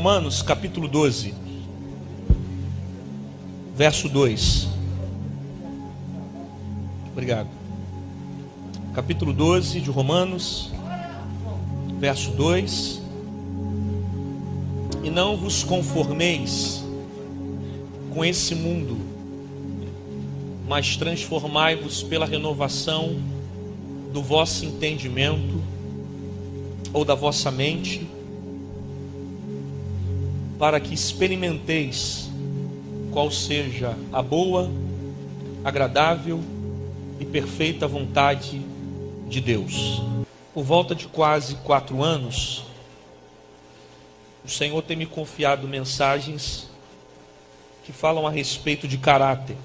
Romanos, capítulo 12, verso 2. Obrigado. Capítulo 12 de Romanos, verso 2. E não vos conformeis com esse mundo, mas transformai-vos pela renovação do vosso entendimento ou da vossa mente, para que experimenteis qual seja a boa, agradável e perfeita vontade de Deus. Por volta de quase 4 anos, o Senhor tem me confiado mensagens que falam a respeito de caráter.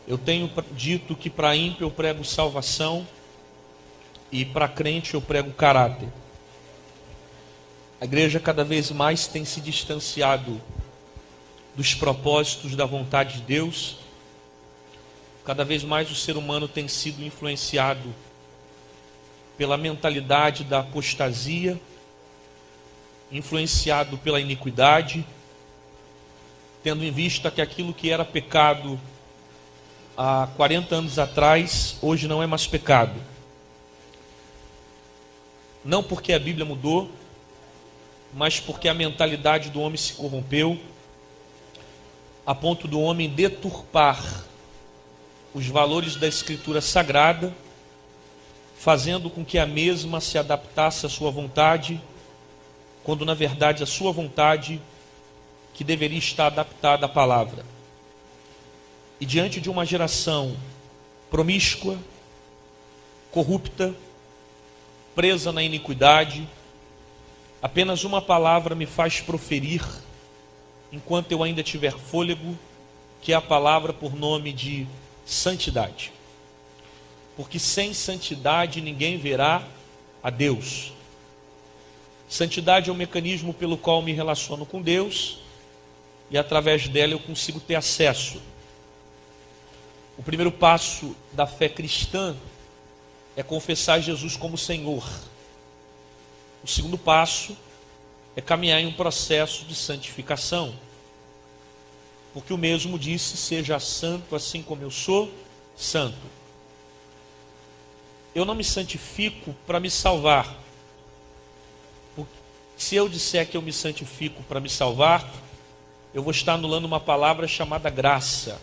Eu tenho dito que para ímpio eu prego salvação e para crente eu prego caráter. A igreja cada vez mais tem se distanciado dos propósitos da vontade de Deus. Cada vez mais o ser humano tem sido influenciado pela mentalidade da apostasia, influenciado pela iniquidade, tendo em vista que aquilo que era pecado há 40 anos atrás, hoje não é mais pecado. Não porque a Bíblia mudou, mas porque a mentalidade do homem se corrompeu, a ponto do homem deturpar os valores da Escritura Sagrada, fazendo com que a mesma se adaptasse à sua vontade, quando na verdade a sua vontade que deveria estar adaptada à palavra. E diante de uma geração promíscua, corrupta, presa na iniquidade, apenas uma palavra me faz proferir, enquanto eu ainda tiver fôlego, que é a palavra por nome de santidade. Porque sem santidade ninguém verá a Deus. Santidade é o mecanismo pelo qual me relaciono com Deus e através dela eu consigo ter acesso. O primeiro passo da fé cristã é confessar Jesus como Senhor. O segundo passo é caminhar em um processo de santificação. Porque o mesmo disse: seja santo assim como eu sou santo. Eu não me santifico para me salvar. Se eu disser que eu me santifico para me salvar, eu vou estar anulando uma palavra chamada graça.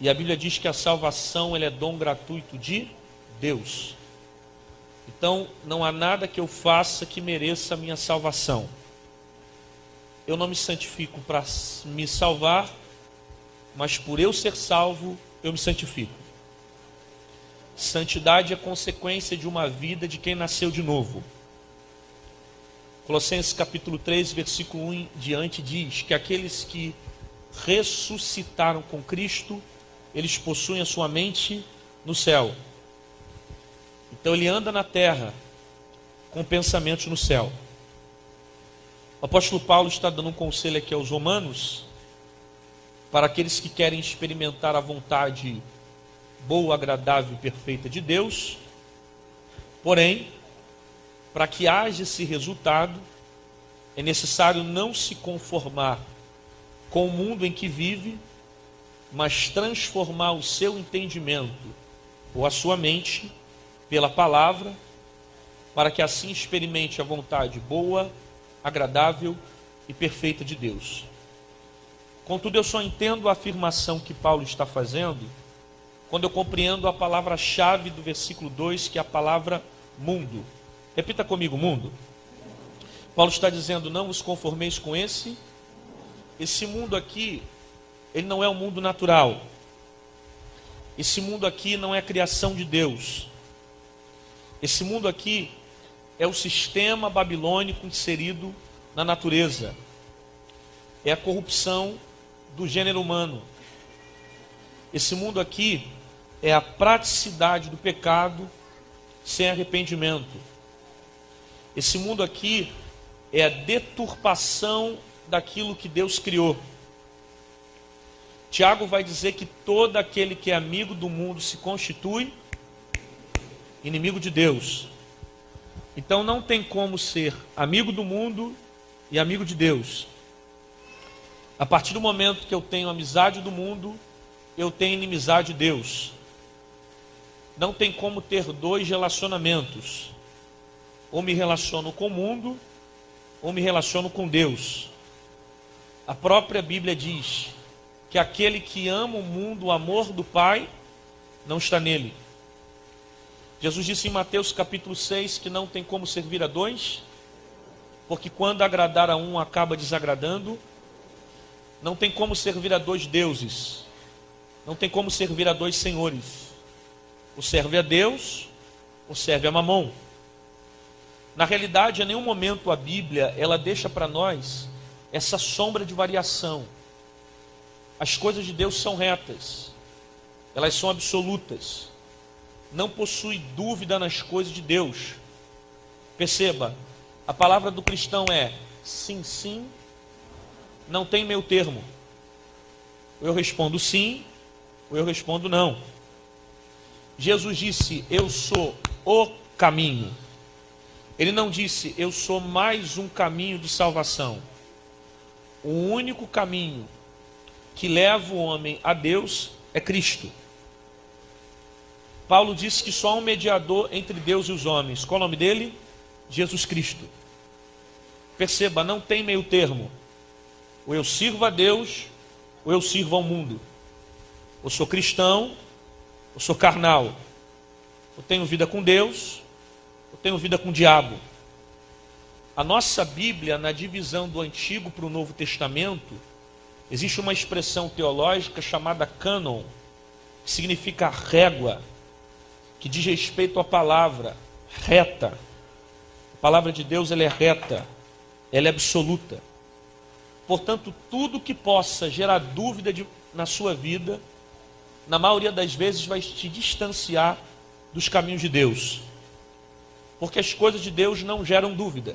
E a Bíblia diz que a salvação ela é dom gratuito de Deus. Então, não há nada que eu faça que mereça a minha salvação. Eu não me santifico para me salvar, mas por eu ser salvo, eu me santifico. Santidade é consequência de uma vida de quem nasceu de novo. Colossenses capítulo 3, versículo 1 em diante diz que aqueles que ressuscitaram com Cristo, eles possuem a sua mente no céu. Então ele anda na terra com pensamentos no céu. O apóstolo Paulo está dando um conselho aqui aos romanos, para aqueles que querem experimentar a vontade boa, agradável e perfeita de Deus. Porém, para que haja esse resultado, é necessário não se conformar com o mundo em que vive, mas transformar o seu entendimento ou a sua mente pela palavra, para que assim experimente a vontade boa, agradável e perfeita de Deus. Contudo, eu só entendo a afirmação que Paulo está fazendo quando eu compreendo a palavra-chave do versículo 2, que é a palavra mundo. Repita comigo, mundo. Paulo está dizendo: não vos conformeis com esse mundo aqui. Ele não é um mundo natural. Esse mundo aqui não é a criação de Deus. Esse mundo aqui é o sistema babilônico inserido na natureza. É a corrupção do gênero humano. Esse mundo aqui é a praticidade do pecado sem arrependimento. Esse mundo aqui é a deturpação daquilo que Deus criou. Tiago vai dizer que todo aquele que é amigo do mundo se constitui inimigo de Deus. Então não tem como ser amigo do mundo e amigo de Deus. A partir do momento que eu tenho amizade do mundo, eu tenho inimizade de Deus. Não tem como ter dois relacionamentos. Ou me relaciono com o mundo, ou me relaciono com Deus. A própria Bíblia diz que aquele que ama o mundo, o amor do Pai, não está nele. Jesus disse em Mateus capítulo 6 que não tem como servir a dois, porque quando agradar a um acaba desagradando. Não tem como servir a dois deuses. Não tem como servir a dois senhores. Ou serve a Deus, ou serve a Mamon. Na realidade, em nenhum momento a Bíblia ela deixa para nós essa sombra de variação. As coisas de Deus são retas. Elas são absolutas. Não possui dúvida nas coisas de Deus. Perceba, a palavra do cristão é sim, sim, não tem meio termo. Ou eu respondo sim, ou eu respondo não. Jesus disse, eu sou o caminho. Ele não disse, eu sou mais um caminho de salvação. O único caminho que leva o homem a Deus é Cristo. Paulo disse que só há um mediador entre Deus e os homens. Qual é o nome dele? Jesus Cristo. Perceba, não tem meio termo. Ou eu sirvo a Deus, ou eu sirvo ao mundo. Ou sou cristão, ou sou carnal. Ou tenho vida com Deus, ou tenho vida com o diabo. A nossa Bíblia, na divisão do Antigo para o Novo Testamento, existe uma expressão teológica chamada cânon, que significa régua, que diz respeito à palavra reta. A palavra de Deus ela é reta, ela é absoluta. Portanto, tudo que possa gerar dúvida na sua vida, na maioria das vezes vai te distanciar dos caminhos de Deus. Porque as coisas de Deus não geram dúvida.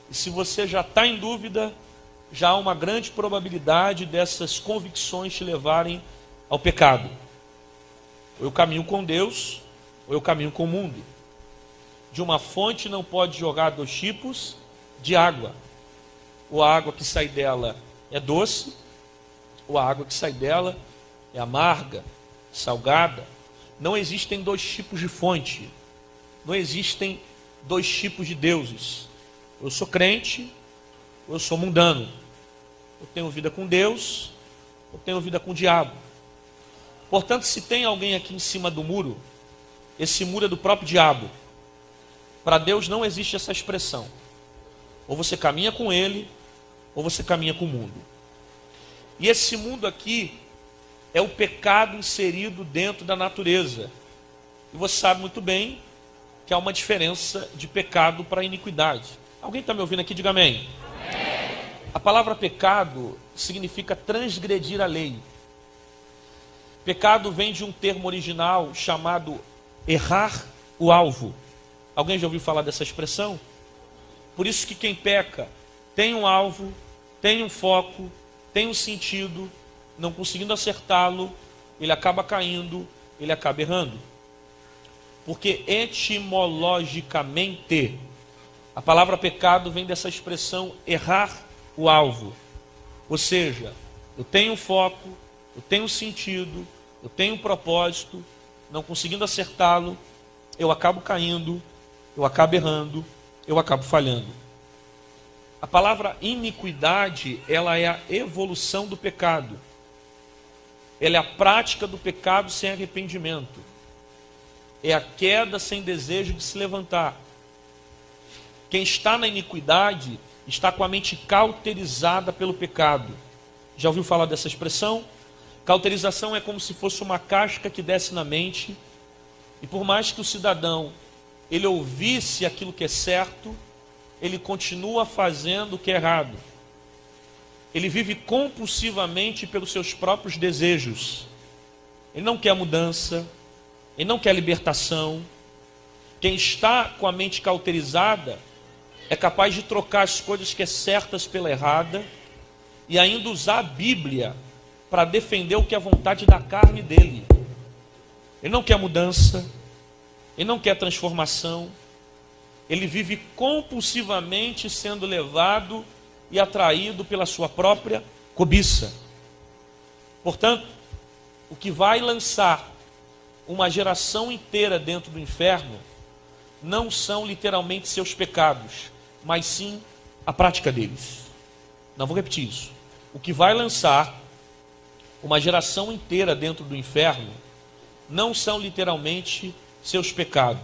E se você já está em dúvida, já há uma grande probabilidade dessas convicções te levarem ao pecado. Ou eu caminho com Deus, ou eu caminho com o mundo. De uma fonte não pode jogar dois tipos de água. Ou a água que sai dela é doce, ou a água que sai dela é amarga, salgada. Não existem dois tipos de fonte. Não existem dois tipos de deuses. Eu sou crente, ou eu sou mundano. Eu tenho vida com Deus, eu tenho vida com o diabo. Portanto, se tem alguém aqui em cima do muro, esse muro é do próprio diabo. Para Deus não existe essa expressão. Ou você caminha com ele, ou você caminha com o mundo. E esse mundo aqui é o pecado inserido dentro da natureza. E você sabe muito bem que há uma diferença de pecado para iniquidade. Alguém está me ouvindo aqui? Diga amém. Amém. A palavra pecado significa transgredir a lei. Pecado vem de um termo original chamado errar o alvo. Alguém já ouviu falar dessa expressão? Por isso que quem peca tem um alvo, tem um foco, tem um sentido, não conseguindo acertá-lo, ele acaba caindo, ele acaba errando. Porque etimologicamente, a palavra pecado vem dessa expressão errar o alvo. Ou seja, eu tenho um foco, eu tenho um sentido, eu tenho um propósito, não conseguindo acertá-lo, eu acabo caindo, eu acabo errando, eu acabo falhando. A palavra iniquidade, ela é a evolução do pecado. Ela é a prática do pecado sem arrependimento. É a queda sem desejo de se levantar. Quem está na iniquidade está com a mente cauterizada pelo pecado. Já ouviu falar dessa expressão? Cauterização é como se fosse uma casca que desce na mente, e por mais que o cidadão ele ouvisse aquilo que é certo, ele continua fazendo o que é errado. Ele vive compulsivamente pelos seus próprios desejos. Ele não quer mudança, ele não quer libertação. Quem está com a mente cauterizada é capaz de trocar as coisas que é certas pela errada e ainda usar a Bíblia para defender o que é a vontade da carne dele. Ele não quer mudança, ele não quer transformação, ele vive compulsivamente sendo levado e atraído pela sua própria cobiça. Portanto, o que vai lançar uma geração inteira dentro do inferno não são literalmente seus pecados, mas sim a prática deles. Não vou repetir isso. O que vai lançar uma geração inteira dentro do inferno não são literalmente seus pecados,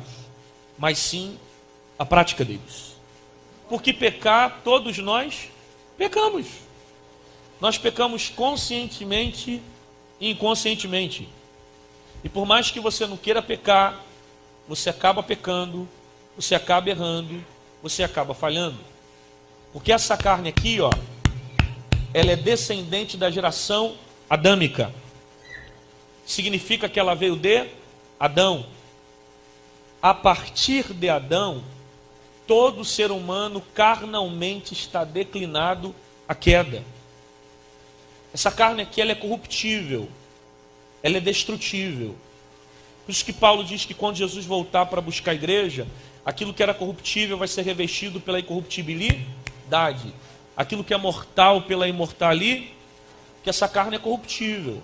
mas sim a prática deles. Porque pecar, todos nós pecamos. Nós pecamos conscientemente e inconscientemente. E por mais que você não queira pecar, você acaba pecando, você acaba errando, você acaba falhando. Porque essa carne aqui, ó, ela é descendente da geração adâmica. Significa que ela veio de Adão. A partir de Adão, todo ser humano carnalmente está declinado à queda. Essa carne aqui, ela é corruptível, ela é destrutível. Por isso que Paulo diz que quando Jesus voltar para buscar a igreja, aquilo que era corruptível vai ser revestido pela incorruptibilidade. Aquilo que é mortal pela imortalidade, que essa carne é corruptível,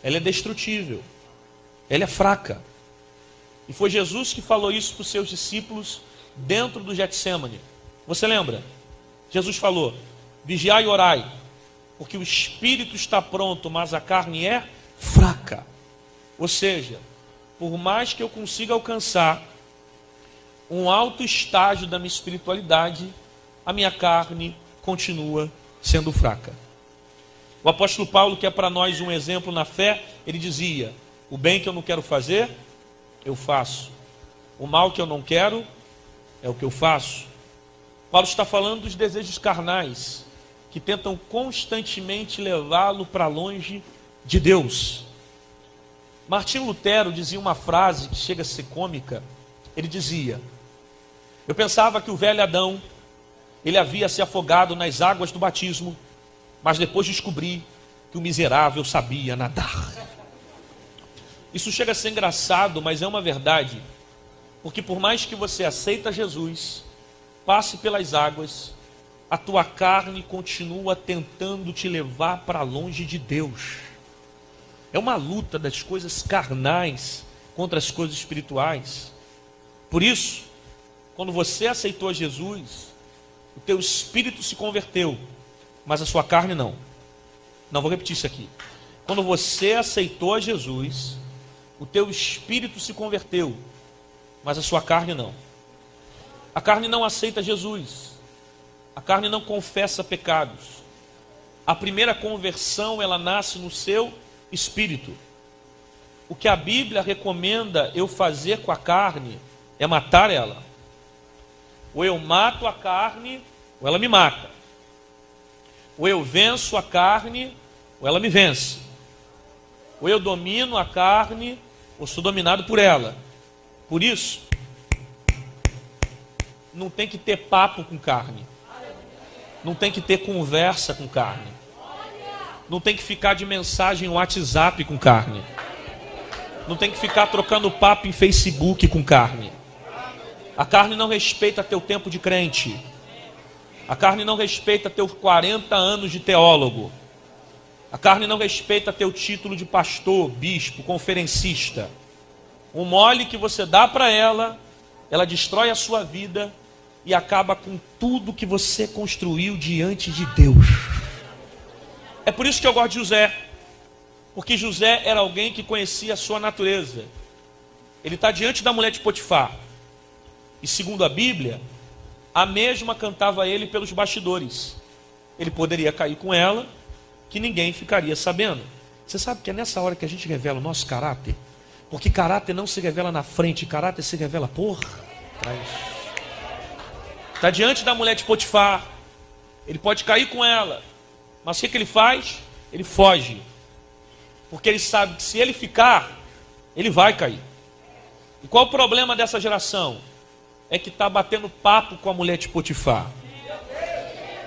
ela é destrutível, ela é fraca. E foi Jesus que falou isso para os seus discípulos dentro do Getsêmani. Você lembra? Jesus falou: vigiai e orai, porque o espírito está pronto, mas a carne é fraca. Ou seja, por mais que eu consiga alcançar um alto estágio da minha espiritualidade, a minha carne continua sendo fraca. O apóstolo Paulo, que é para nós um exemplo na fé, ele dizia: o bem que eu não quero fazer, eu faço. O mal que eu não quero, é o que eu faço. Paulo está falando dos desejos carnais, que tentam constantemente levá-lo para longe de Deus. Martinho Lutero dizia uma frase que chega a ser cômica. Ele dizia: eu pensava que o velho Adão, ele havia se afogado nas águas do batismo, mas depois descobri que o miserável sabia nadar. Isso chega a ser engraçado, mas é uma verdade. Porque por mais que você aceita Jesus, passe pelas águas, a tua carne continua tentando te levar para longe de Deus. É uma luta das coisas carnais contra as coisas espirituais. Por isso, quando você aceitou Jesus, o teu espírito se converteu, mas a sua carne não. Não, vou repetir isso aqui. Quando você aceitou a Jesus, o teu espírito se converteu, mas a sua carne não. A carne não aceita Jesus. A carne não confessa pecados. A primeira conversão, ela nasce no seu espírito. O que a Bíblia recomenda eu fazer com a carne é matar ela. Ou eu mato a carne, ou ela me mata. Ou eu venço a carne, ou ela me vence. Ou eu domino a carne, ou sou dominado por ela. Por isso, não tem que ter papo com carne. Não tem que ter conversa com carne. Não tem que ficar de mensagem no WhatsApp com carne. Não tem que ficar trocando papo em Facebook com carne. A carne não respeita teu tempo de crente. A carne não respeita teus 40 anos de teólogo. A carne não respeita teu título de pastor, bispo, conferencista. O mole que você dá para ela, ela destrói a sua vida e acaba com tudo que você construiu diante de Deus. É por isso que eu gosto de José. Porque José era alguém que conhecia a sua natureza. Ele está diante da mulher de Potifar. E segundo a Bíblia, a mesma cantava ele pelos bastidores. Ele poderia cair com ela, que ninguém ficaria sabendo. Você sabe que é nessa hora que a gente revela o nosso caráter? Porque caráter não se revela na frente, caráter se revela por trás. Está diante da mulher de Potifar. Ele pode cair com ela. Mas o que ele faz? Ele foge. Porque ele sabe que se ele ficar, ele vai cair. E qual o problema dessa geração? É que está batendo papo com a mulher de Potifar.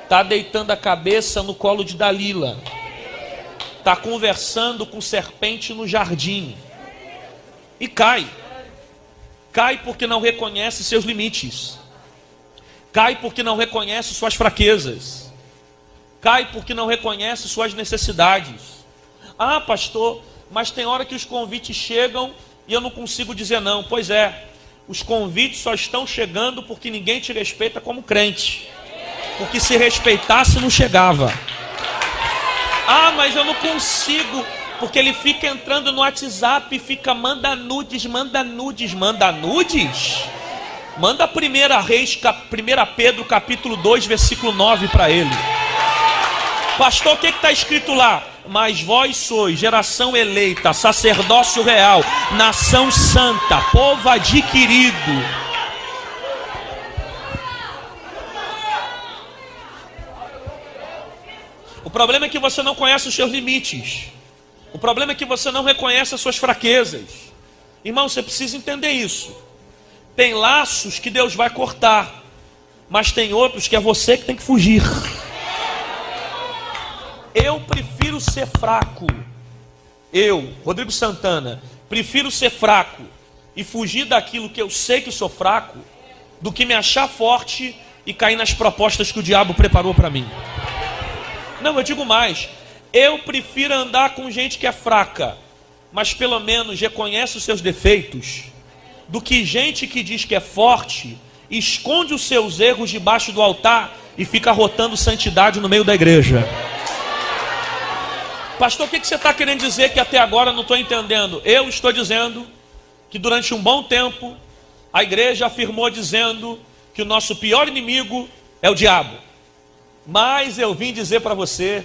Está deitando a cabeça no colo de Dalila. Está conversando com serpente no jardim. E cai. Cai porque não reconhece seus limites. Cai porque não reconhece suas fraquezas. Cai porque não reconhece suas necessidades. Ah, pastor, mas tem hora que os convites chegam e eu não consigo dizer não. Pois é, os convites só estão chegando porque ninguém te respeita como crente. Porque se respeitasse não chegava. Ah, mas eu não consigo, porque ele fica entrando no WhatsApp e fica manda nudes, manda nudes, manda nudes. Manda 1 Pedro capítulo 2, versículo 9 para ele. Pastor, o que está escrito lá? Mas vós sois geração eleita, sacerdócio real, nação santa, povo adquirido. O problema é que você não conhece os seus limites. O problema é que você não reconhece as suas fraquezas. Irmão, você precisa entender isso. Tem laços que Deus vai cortar, mas tem outros que é você que tem que fugir. Eu prefiro ser fraco. Eu, Rodrigo Santana, prefiro ser fraco e fugir daquilo que eu sei que sou fraco, do que me achar forte e cair nas propostas que o diabo preparou para mim. Não, eu digo mais. Eu prefiro andar com gente que é fraca, mas pelo menos reconhece os seus defeitos, do que gente que diz que é forte, esconde os seus erros debaixo do altar e fica rotando santidade no meio da igreja. Pastor, o que você está querendo dizer que até agora eu não estou entendendo? Eu estou dizendo que durante um bom tempo a igreja afirmou dizendo que o nosso pior inimigo é o diabo. Mas eu vim dizer para você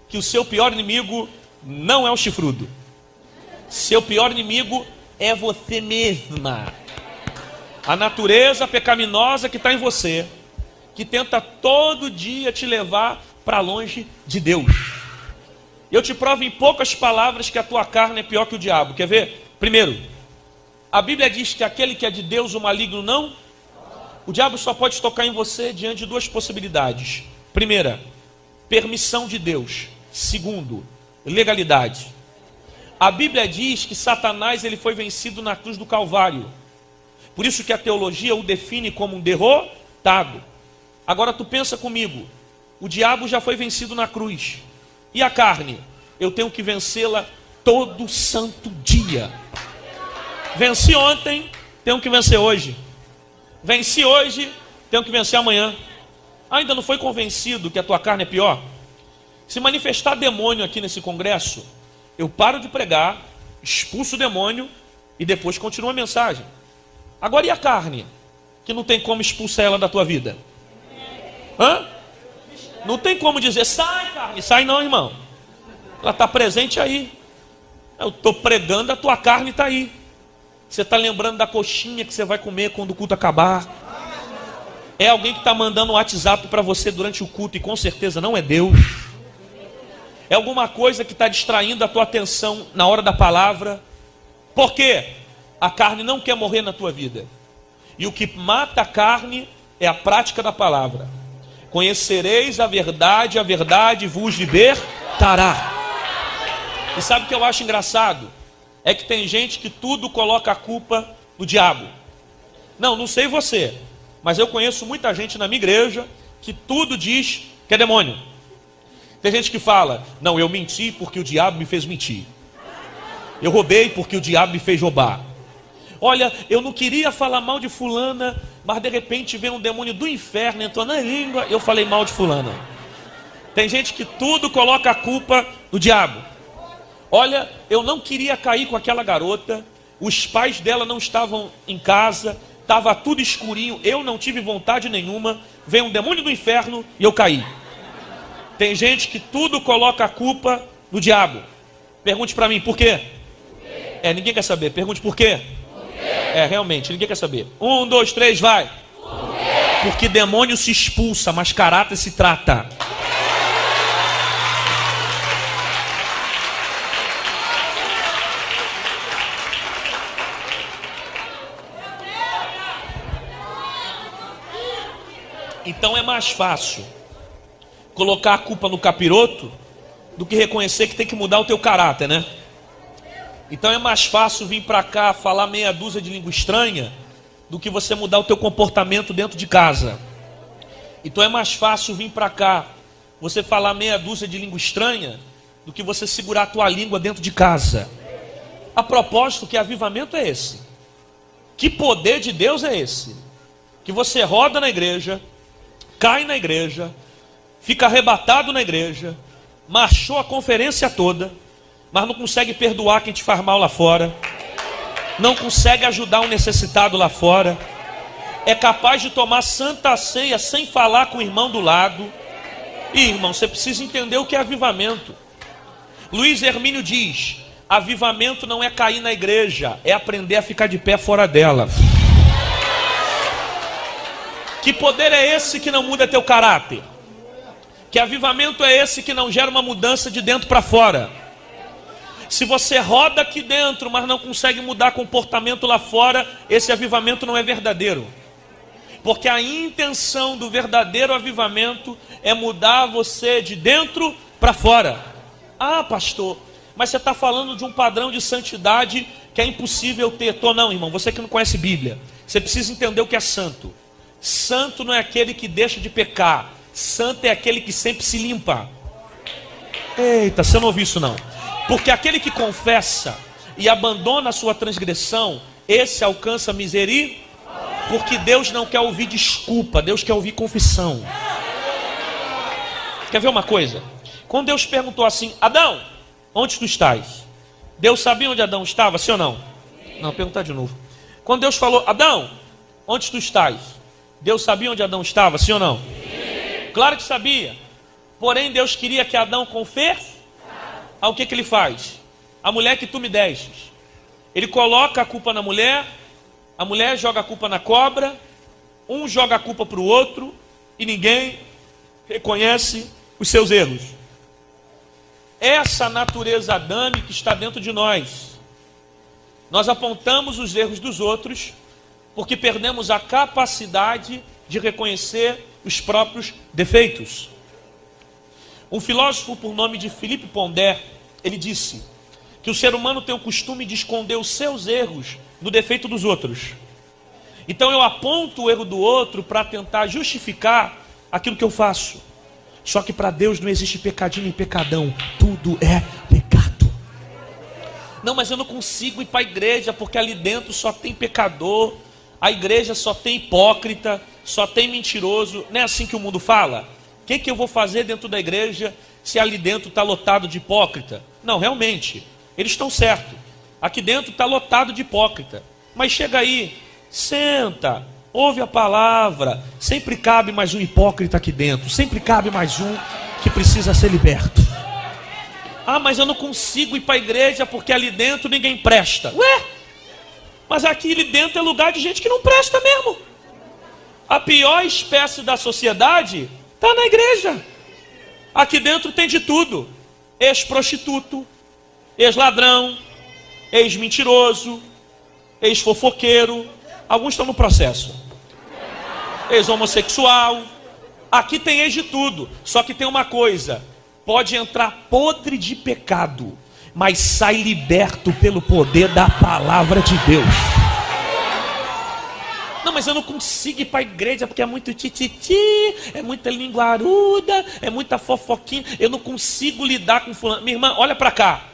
que o seu pior inimigo não é o chifrudo. Seu pior inimigo é você mesma. A natureza pecaminosa que está em você, que tenta todo dia te levar para longe de Deus. Eu te provo em poucas palavras que a tua carne é pior que o diabo. Quer ver? Primeiro, a Bíblia diz que aquele que é de Deus, o maligno não. O diabo só pode tocar em você diante de duas possibilidades. Primeira, permissão de Deus. Segundo, legalidade. A Bíblia diz que Satanás ele foi vencido na cruz do Calvário. Por isso que a teologia o define como um derrotado. Agora tu pensa comigo, o diabo já foi vencido na cruz. E a carne? Eu tenho que vencê-la todo santo dia. Venci ontem, tenho que vencer hoje. Venci hoje, tenho que vencer amanhã. Ainda não foi convencido que a tua carne é pior? Se manifestar demônio aqui nesse congresso, eu paro de pregar, expulso o demônio e depois continuo a mensagem. Agora e a carne? Que não tem como expulsar ela da tua vida? Hã? Não tem como dizer, sai carne, sai não, irmão. Ela está presente aí. Eu estou pregando, a tua carne está aí. Você está lembrando da coxinha que você vai comer quando o culto acabar. É alguém que está mandando um WhatsApp para você durante o culto e com certeza não é Deus. É alguma coisa que está distraindo a tua atenção na hora da palavra. Por quê? A carne não quer morrer na tua vida. E o que mata a carne é a prática da palavra. Conhecereis a verdade vos libertará. E sabe o que eu acho engraçado? É que tem gente que tudo coloca a culpa no diabo. Não sei você, mas eu conheço muita gente na minha igreja que tudo diz que é demônio. Tem gente que fala, não, eu menti porque o diabo me fez mentir. Eu roubei porque o diabo me fez roubar. Olha, eu não queria falar mal de fulana, mas de repente veio um demônio do inferno, entrou na língua, eu falei mal de fulana. Tem gente que tudo coloca a culpa no diabo. Olha, eu não queria cair com aquela garota, os pais dela não estavam em casa, estava tudo escurinho, eu não tive vontade nenhuma, veio um demônio do inferno e eu caí. Tem gente que tudo coloca a culpa no diabo. Pergunte para mim, por quê? Ninguém quer saber. Pergunte por quê? Realmente, ninguém quer saber. 1, 2, 3, vai. Porque demônio se expulsa, mas caráter se trata. Então é mais fácil colocar a culpa no capiroto do que reconhecer que tem que mudar o teu caráter, né? Então é mais fácil vir para cá falar meia dúzia de língua estranha do que você mudar o teu comportamento dentro de casa. Então é mais fácil vir para cá, você falar meia dúzia de língua estranha, do que você segurar a tua língua dentro de casa. A propósito, que avivamento é esse? Que poder de Deus é esse? Que você roda na igreja, cai na igreja, fica arrebatado na igreja, marchou a conferência toda, mas não consegue perdoar quem te faz mal lá fora, não consegue ajudar um necessitado lá fora, é capaz de tomar santa ceia sem falar com o irmão do lado. E irmão, você precisa entender o que é avivamento. Luiz Hermínio diz: avivamento não é cair na igreja, é aprender a ficar de pé fora dela. Que poder é esse que não muda teu caráter? Que avivamento é esse que não gera uma mudança de dentro para fora? Se você roda aqui dentro, mas não consegue mudar comportamento lá fora, esse avivamento não é verdadeiro. Porque a intenção do verdadeiro avivamento é mudar você de dentro para fora. Ah, pastor, mas você está falando de um padrão de santidade que é impossível ter. Não, irmão, você que não conhece Bíblia, você precisa entender o que é santo. Santo não é aquele que deixa de pecar. Santo é aquele que sempre se limpa. Eita, você não ouviu isso não? Porque aquele que confessa e abandona a sua transgressão, esse alcança misericórdia. Porque Deus não quer ouvir desculpa, Deus quer ouvir confissão. Quer ver uma coisa? Quando Deus perguntou assim: Adão, onde tu estás? Deus sabia onde Adão estava, sim ou não? Não, perguntar de novo. Quando Deus falou: Adão, onde tu estás? Deus sabia onde Adão estava, sim ou não? Sim. Claro que sabia. Porém Deus queria que Adão confessasse. O que ele faz? A mulher que tu me destes. Ele coloca a culpa na mulher, a mulher joga a culpa na cobra, um joga a culpa para o outro, e ninguém reconhece os seus erros. Essa natureza adâmica está dentro de nós. Nós apontamos os erros dos outros, porque perdemos a capacidade de reconhecer os próprios defeitos. Um filósofo por nome de Philippe Ponder, ele disse que o ser humano tem o costume de esconder os seus erros no defeito dos outros. Então eu aponto o erro do outro para tentar justificar aquilo que eu faço. Só que para Deus não existe pecadinho nem pecadão, tudo é pecado. Não, mas eu não consigo ir para a igreja porque ali dentro só tem pecador, a igreja só tem hipócrita, só tem mentiroso. Não é assim que o mundo fala? O que eu vou fazer dentro da igreja se ali dentro está lotado de hipócrita? Não, realmente, eles estão certos. Aqui dentro está lotado de hipócrita. Mas chega aí, senta, ouve a palavra. Sempre cabe mais um hipócrita aqui dentro. Sempre cabe mais um que precisa ser liberto. Ah, mas eu não consigo ir para a igreja porque ali dentro ninguém presta. Ué, mas aqui ali dentro é lugar de gente que não presta mesmo. A pior espécie da sociedade está na igreja. Aqui dentro tem de tudo: ex-prostituto, ex-ladrão, ex-mentiroso, ex-fofoqueiro. Alguns estão no processo. Ex-homossexual. Aqui tem ex de tudo. Só que tem uma coisa: pode entrar podre de pecado, mas sai liberto pelo poder da palavra de Deus. Não, mas eu não consigo ir para a igreja porque é muito tititi, é muita linguaruda, é muita fofoquinha. Eu não consigo lidar com fulano. Minha irmã, olha para cá.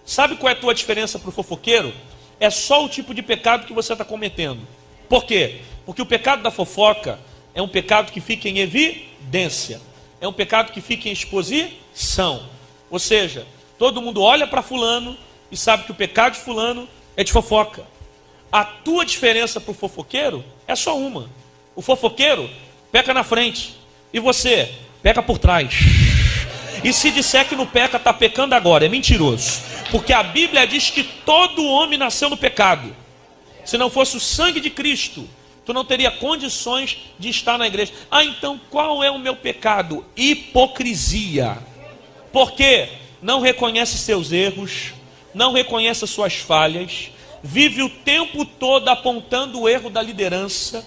Sabe qual é a tua diferença para o fofoqueiro? É só o tipo de pecado que você está cometendo. Por quê? Porque o pecado da fofoca é um pecado que fica em evidência. É um pecado que fica em exposição. Ou seja, todo mundo olha para fulano e sabe que o pecado de fulano é de fofoca. A tua diferença para o fofoqueiro é só uma: o fofoqueiro peca na frente e você peca por trás. E se disser que não peca, está pecando agora, é mentiroso. Porque a Bíblia diz que todo homem nasceu no pecado. Se não fosse o sangue de Cristo, tu não teria condições de estar na igreja. Ah, então qual é o meu pecado? Hipocrisia. Porque não reconhece seus erros, não reconhece as suas falhas, vive o tempo todo apontando o erro da liderança,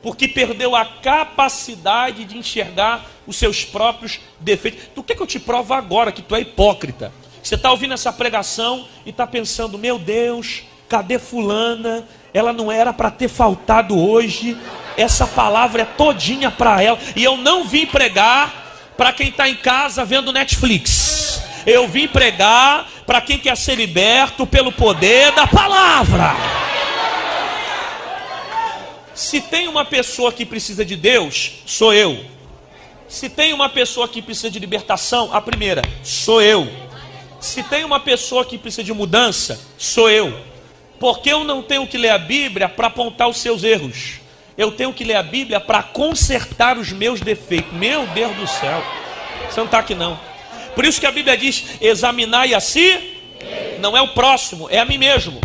porque perdeu a capacidade de enxergar os seus próprios defeitos. Tu quer que eu te prove agora que tu é hipócrita? Você está ouvindo essa pregação e está pensando: meu Deus, cadê fulana? Ela não era para ter faltado hoje. Essa palavra é todinha para ela. E eu não vim pregar para quem está em casa vendo Netflix. Eu vim pregar para quem quer ser liberto pelo poder da palavra. Se tem uma pessoa que precisa de Deus, sou eu. Se tem uma pessoa que precisa de libertação, a primeira, sou eu. Se tem uma pessoa que precisa de mudança, sou eu. Porque eu não tenho que ler a Bíblia para apontar os seus erros. Eu tenho que ler a Bíblia para consertar os meus defeitos. Meu Deus do céu. Você não está aqui não. Por isso que a Bíblia diz, examinai a si, não é o próximo, é a mim mesmo.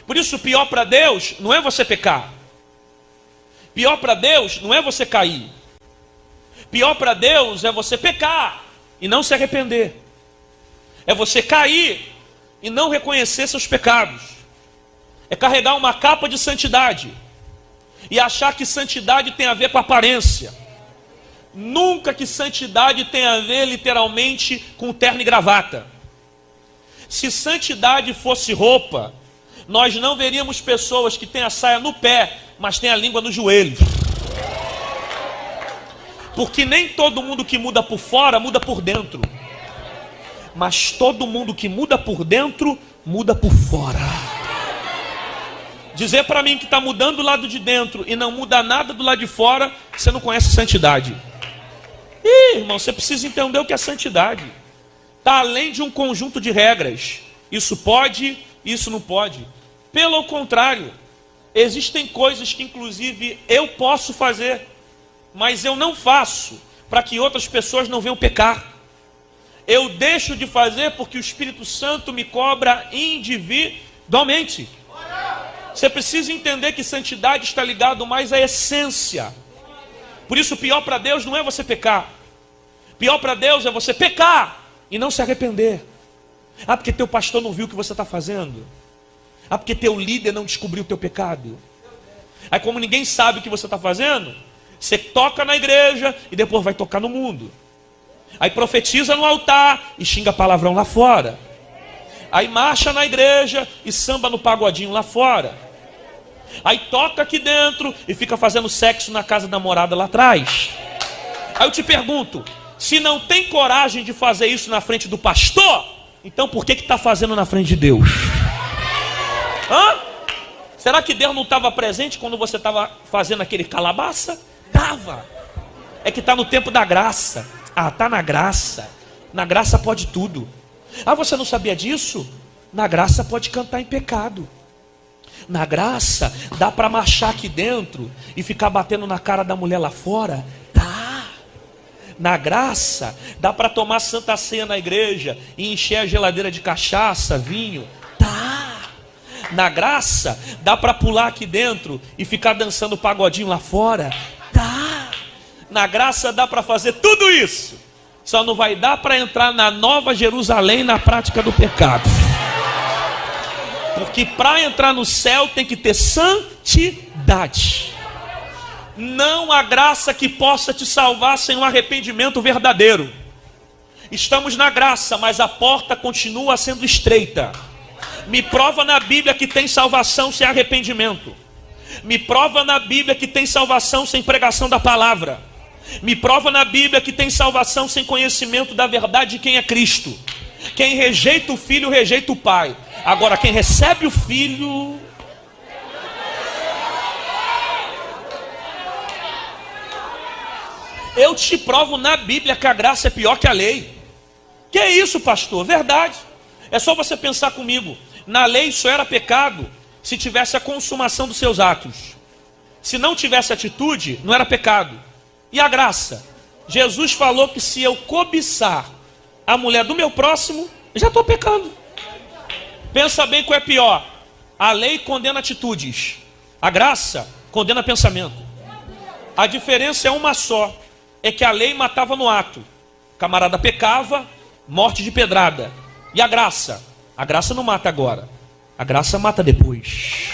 Por isso o pior para Deus não é você pecar. Pior para Deus não é você cair. Pior para Deus é você pecar e não se arrepender. É você cair e não reconhecer seus pecados. É carregar uma capa de santidade e achar que santidade tem a ver com aparência. Nunca que santidade tem a ver literalmente com terno e gravata. Se santidade fosse roupa, nós não veríamos pessoas que têm a saia no pé, mas têm a língua no joelho. Porque nem todo mundo que muda por fora, muda por dentro. Mas todo mundo que muda por dentro, muda por fora. Dizer para mim que está mudando do lado de dentro e não muda nada do lado de fora, você não conhece santidade. Ih, irmão, você precisa entender o que é santidade. Está além de um conjunto de regras. Isso pode, isso não pode. Pelo contrário, existem coisas que inclusive eu posso fazer, mas eu não faço para que outras pessoas não venham pecar. Eu deixo de fazer porque o Espírito Santo me cobra individualmente. Você precisa entender que santidade está ligado mais à essência. Por isso o pior para Deus não é você pecar. Pior para Deus é você pecar e não se arrepender. Ah, porque teu pastor não viu o que você está fazendo. Ah, porque teu líder não descobriu o teu pecado. Aí como ninguém sabe o que você está fazendo, você toca na igreja e depois vai tocar no mundo. Aí profetiza no altar e xinga palavrão lá fora. Aí marcha na igreja e samba no pagodinho lá fora. Aí toca aqui dentro e fica fazendo sexo na casa da namorada lá atrás. Aí eu te pergunto, se não tem coragem de fazer isso na frente do pastor, então por que está fazendo na frente de Deus? Hã? Será que Deus não estava presente quando você estava fazendo aquele calabaça? Estava. É que está no tempo da graça. Ah, está na graça. Na graça pode tudo. Ah, você não sabia disso? Na graça pode cantar em pecado. Na graça dá para marchar aqui dentro e ficar batendo na cara da mulher lá fora? Tá. Na graça dá para tomar santa ceia na igreja e encher a geladeira de cachaça, vinho? Tá. Na graça dá para pular aqui dentro e ficar dançando pagodinho lá fora? Tá. Na graça dá para fazer tudo isso. Só não vai dar para entrar na Nova Jerusalém na prática do pecado. Porque para entrar no céu tem que ter santidade. Não há graça que possa te salvar sem um arrependimento verdadeiro. Estamos na graça, mas a porta continua sendo estreita. Me prova na Bíblia que tem salvação sem arrependimento. Me prova na Bíblia que tem salvação sem pregação da palavra. Me prova na Bíblia que tem salvação sem conhecimento da verdade de quem é Cristo. Quem rejeita o Filho, rejeita o Pai. Agora, quem recebe o Filho... Eu te provo na Bíblia que a graça é pior que a lei. Que é isso, pastor? Verdade. É só você pensar comigo. Na lei só era pecado se tivesse a consumação dos seus atos. Se não tivesse atitude, não era pecado. E a graça? Jesus falou que se eu cobiçar a mulher do meu próximo, já estou pecando. Pensa bem qual é pior. A lei condena atitudes. A graça condena pensamento. A diferença é uma só. É que a lei matava no ato. O camarada pecava, morte de pedrada. E a graça? A graça não mata agora. A graça mata depois.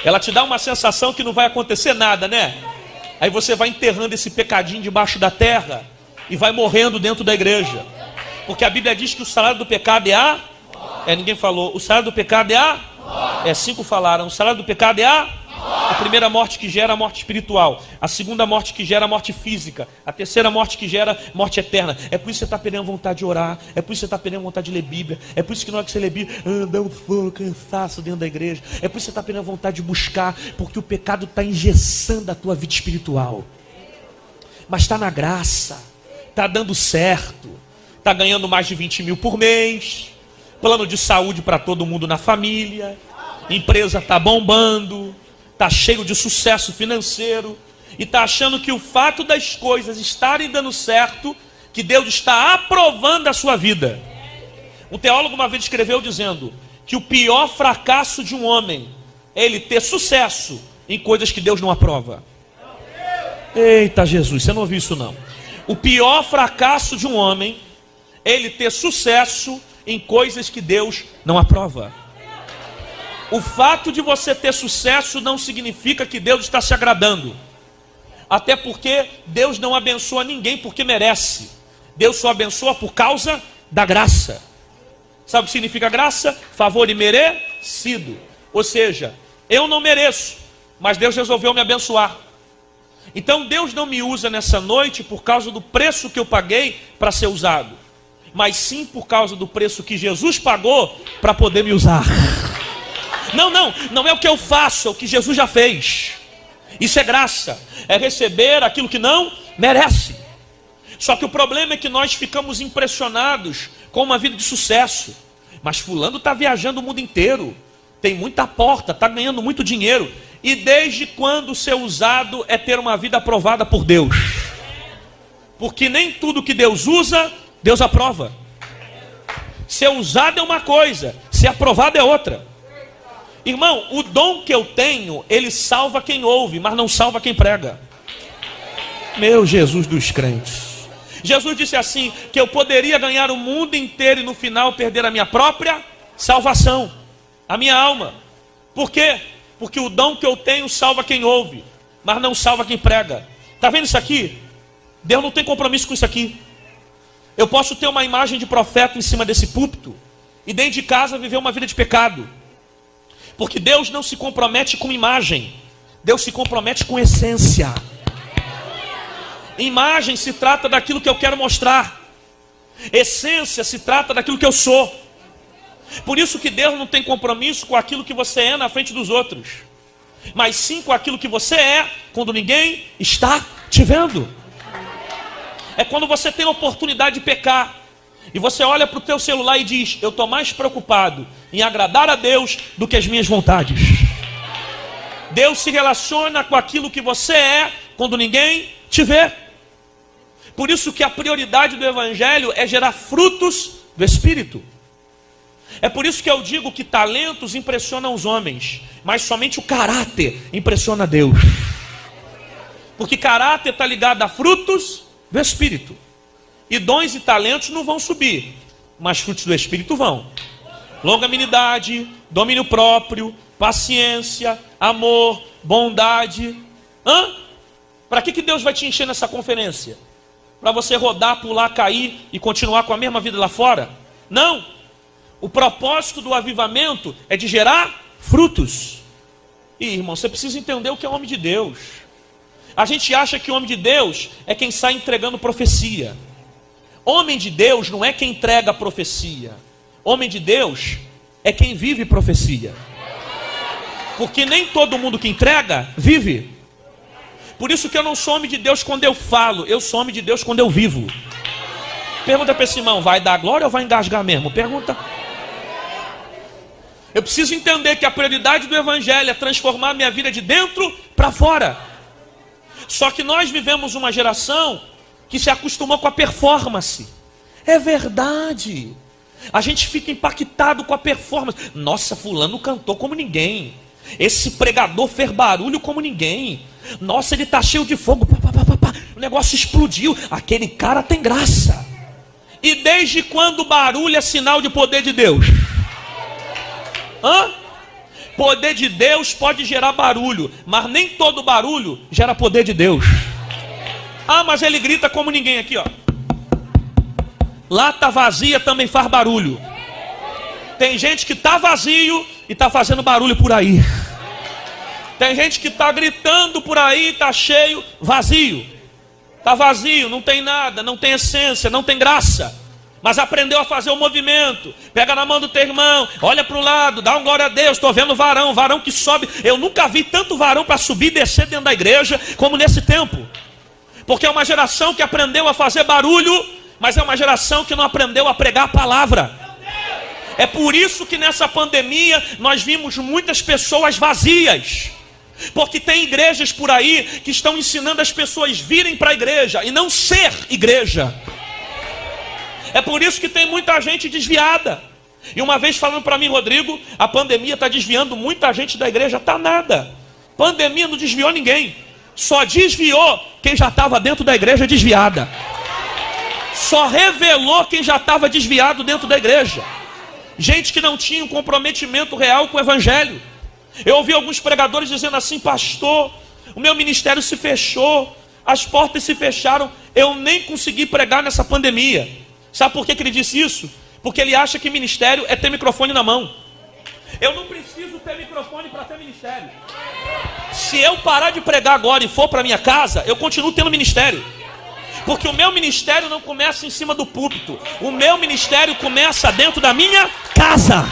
Ela te dá uma sensação que não vai acontecer nada, né? Aí você vai enterrando esse pecadinho debaixo da terra e vai morrendo dentro da igreja. Porque a Bíblia diz que o salário do pecado é a... ninguém falou. O salário do pecado é a... 5 falaram. O salário do pecado é a... A primeira morte que gera a morte espiritual. A segunda morte que gera a morte física. A terceira morte que gera morte eterna. É por isso que você está perdendo vontade de orar. É por isso que você está perdendo vontade de ler Bíblia. É por isso que na hora que você lê Bíblia, dá um fogo, cansaço dentro da igreja. É por isso que você está perdendo vontade de buscar. Porque o pecado está engessando a tua vida espiritual. Mas está na graça. Está dando certo. Está ganhando mais de 20 mil por mês. Plano de saúde para todo mundo na família. Empresa está bombando. Está cheio de sucesso financeiro. E está achando que o fato das coisas estarem dando certo, que Deus está aprovando a sua vida. Um teólogo uma vez escreveu dizendo que o pior fracasso de um homem é ele ter sucesso em coisas que Deus não aprova. Eita Jesus, você não ouviu isso não. O pior fracasso de um homem é ele ter sucesso em coisas que Deus não aprova. O fato de você ter sucesso não significa que Deus está se agradando. Até porque Deus não abençoa ninguém porque merece. Deus só abençoa por causa da graça. Sabe o que significa graça? Favor imerecido. Ou seja, eu não mereço, mas Deus resolveu me abençoar. Então Deus não me usa nessa noite por causa do preço que eu paguei para ser usado, mas sim por causa do preço que Jesus pagou para poder me usar. Não é o que eu faço, é o que Jesus já fez. Isso é graça, é receber aquilo que não merece. Só que o problema é que nós ficamos impressionados com uma vida de sucesso. Mas fulano está viajando o mundo inteiro, tem muita porta, está ganhando muito dinheiro. E desde quando ser usado é ter uma vida aprovada por Deus? Porque nem tudo que Deus usa, Deus aprova. Ser usado é uma coisa, ser aprovado é outra. Irmão, o dom que eu tenho, ele salva quem ouve, mas não salva quem prega. Meu Jesus dos crentes. Jesus disse assim, que eu poderia ganhar o mundo inteiro e no final perder a minha própria salvação, a minha alma. Por quê? Porque o dom que eu tenho salva quem ouve, mas não salva quem prega. Está vendo isso aqui? Deus não tem compromisso com isso aqui. Eu posso ter uma imagem de profeta em cima desse púlpito e dentro de casa viver uma vida de pecado. Porque Deus não se compromete com imagem, Deus se compromete com essência. Imagem se trata daquilo que eu quero mostrar, essência se trata daquilo que eu sou. Por isso que Deus não tem compromisso com aquilo que você é na frente dos outros, mas sim com aquilo que você é quando ninguém está te vendo. É quando você tem a oportunidade de pecar e você olha para o teu celular e diz, eu estou mais preocupado em agradar a Deus do que as minhas vontades. Deus se relaciona com aquilo que você é quando ninguém te vê. Por isso que a prioridade do Evangelho é gerar frutos do Espírito. É por isso que eu digo que talentos impressionam os homens, mas somente o caráter impressiona Deus. Porque caráter está ligado a frutos do Espírito. E dons e talentos não vão subir, mas frutos do Espírito vão. Longanimidade, domínio próprio, paciência, amor, bondade. Para que Deus vai te encher nessa conferência? Para você rodar, pular, cair e continuar com a mesma vida lá fora? Não. O propósito do avivamento é de gerar frutos. E irmão, você precisa entender o que é homem de Deus. A gente acha que o homem de Deus é quem sai entregando profecia. Homem de Deus não é quem entrega a profecia. Homem de Deus é quem vive profecia. Porque nem todo mundo que entrega, vive. Por isso que eu não sou homem de Deus quando eu falo, eu sou homem de Deus quando eu vivo. Pergunta para esse irmão, vai dar glória ou vai engasgar mesmo? Pergunta. Eu preciso entender que a prioridade do Evangelho é transformar a minha vida de dentro para fora. Só que nós vivemos uma geração que se acostumou com a performance. É verdade. A gente fica impactado com a performance. Nossa, fulano cantou como ninguém. Esse pregador fez barulho como ninguém. Nossa, ele está cheio de fogo. O negócio explodiu. Aquele cara tem graça. E desde quando barulho é sinal de poder de Deus? Poder de Deus pode gerar barulho, mas nem todo barulho gera poder de Deus. Mas ele grita como ninguém aqui, ó. Lata vazia também faz barulho. Tem gente que está vazio e está fazendo barulho por aí. Tem gente que está gritando por aí, está cheio, vazio. Está vazio, não tem nada, não tem essência, não tem graça. Mas aprendeu a fazer o movimento. Pega na mão do teu irmão, olha para o lado, dá um glória a Deus. Estou vendo varão que sobe. Eu nunca vi tanto varão para subir e descer dentro da igreja como nesse tempo. Porque é uma geração que aprendeu a fazer barulho, mas é uma geração que não aprendeu a pregar a palavra. É por isso que nessa pandemia nós vimos muitas pessoas vazias. Porque tem igrejas por aí que estão ensinando as pessoas virem para a igreja e não ser igreja. É por isso que tem muita gente desviada. E uma vez falando para mim, Rodrigo, a pandemia está desviando muita gente da igreja. Está nada. Pandemia não desviou ninguém. Só desviou quem já estava dentro da igreja desviada. Só revelou quem já estava desviado dentro da igreja. Gente que não tinha um comprometimento real com o evangelho. Eu ouvi alguns pregadores dizendo assim: pastor, o meu ministério se fechou, as portas se fecharam, eu nem consegui pregar nessa pandemia. Sabe por que ele disse isso? Porque ele acha que ministério é ter microfone na mão. Eu não preciso ter microfone para ter ministério. Se eu parar de pregar agora e for para minha casa, eu continuo tendo ministério. Porque o meu ministério não começa em cima do púlpito. O meu ministério começa dentro da minha casa.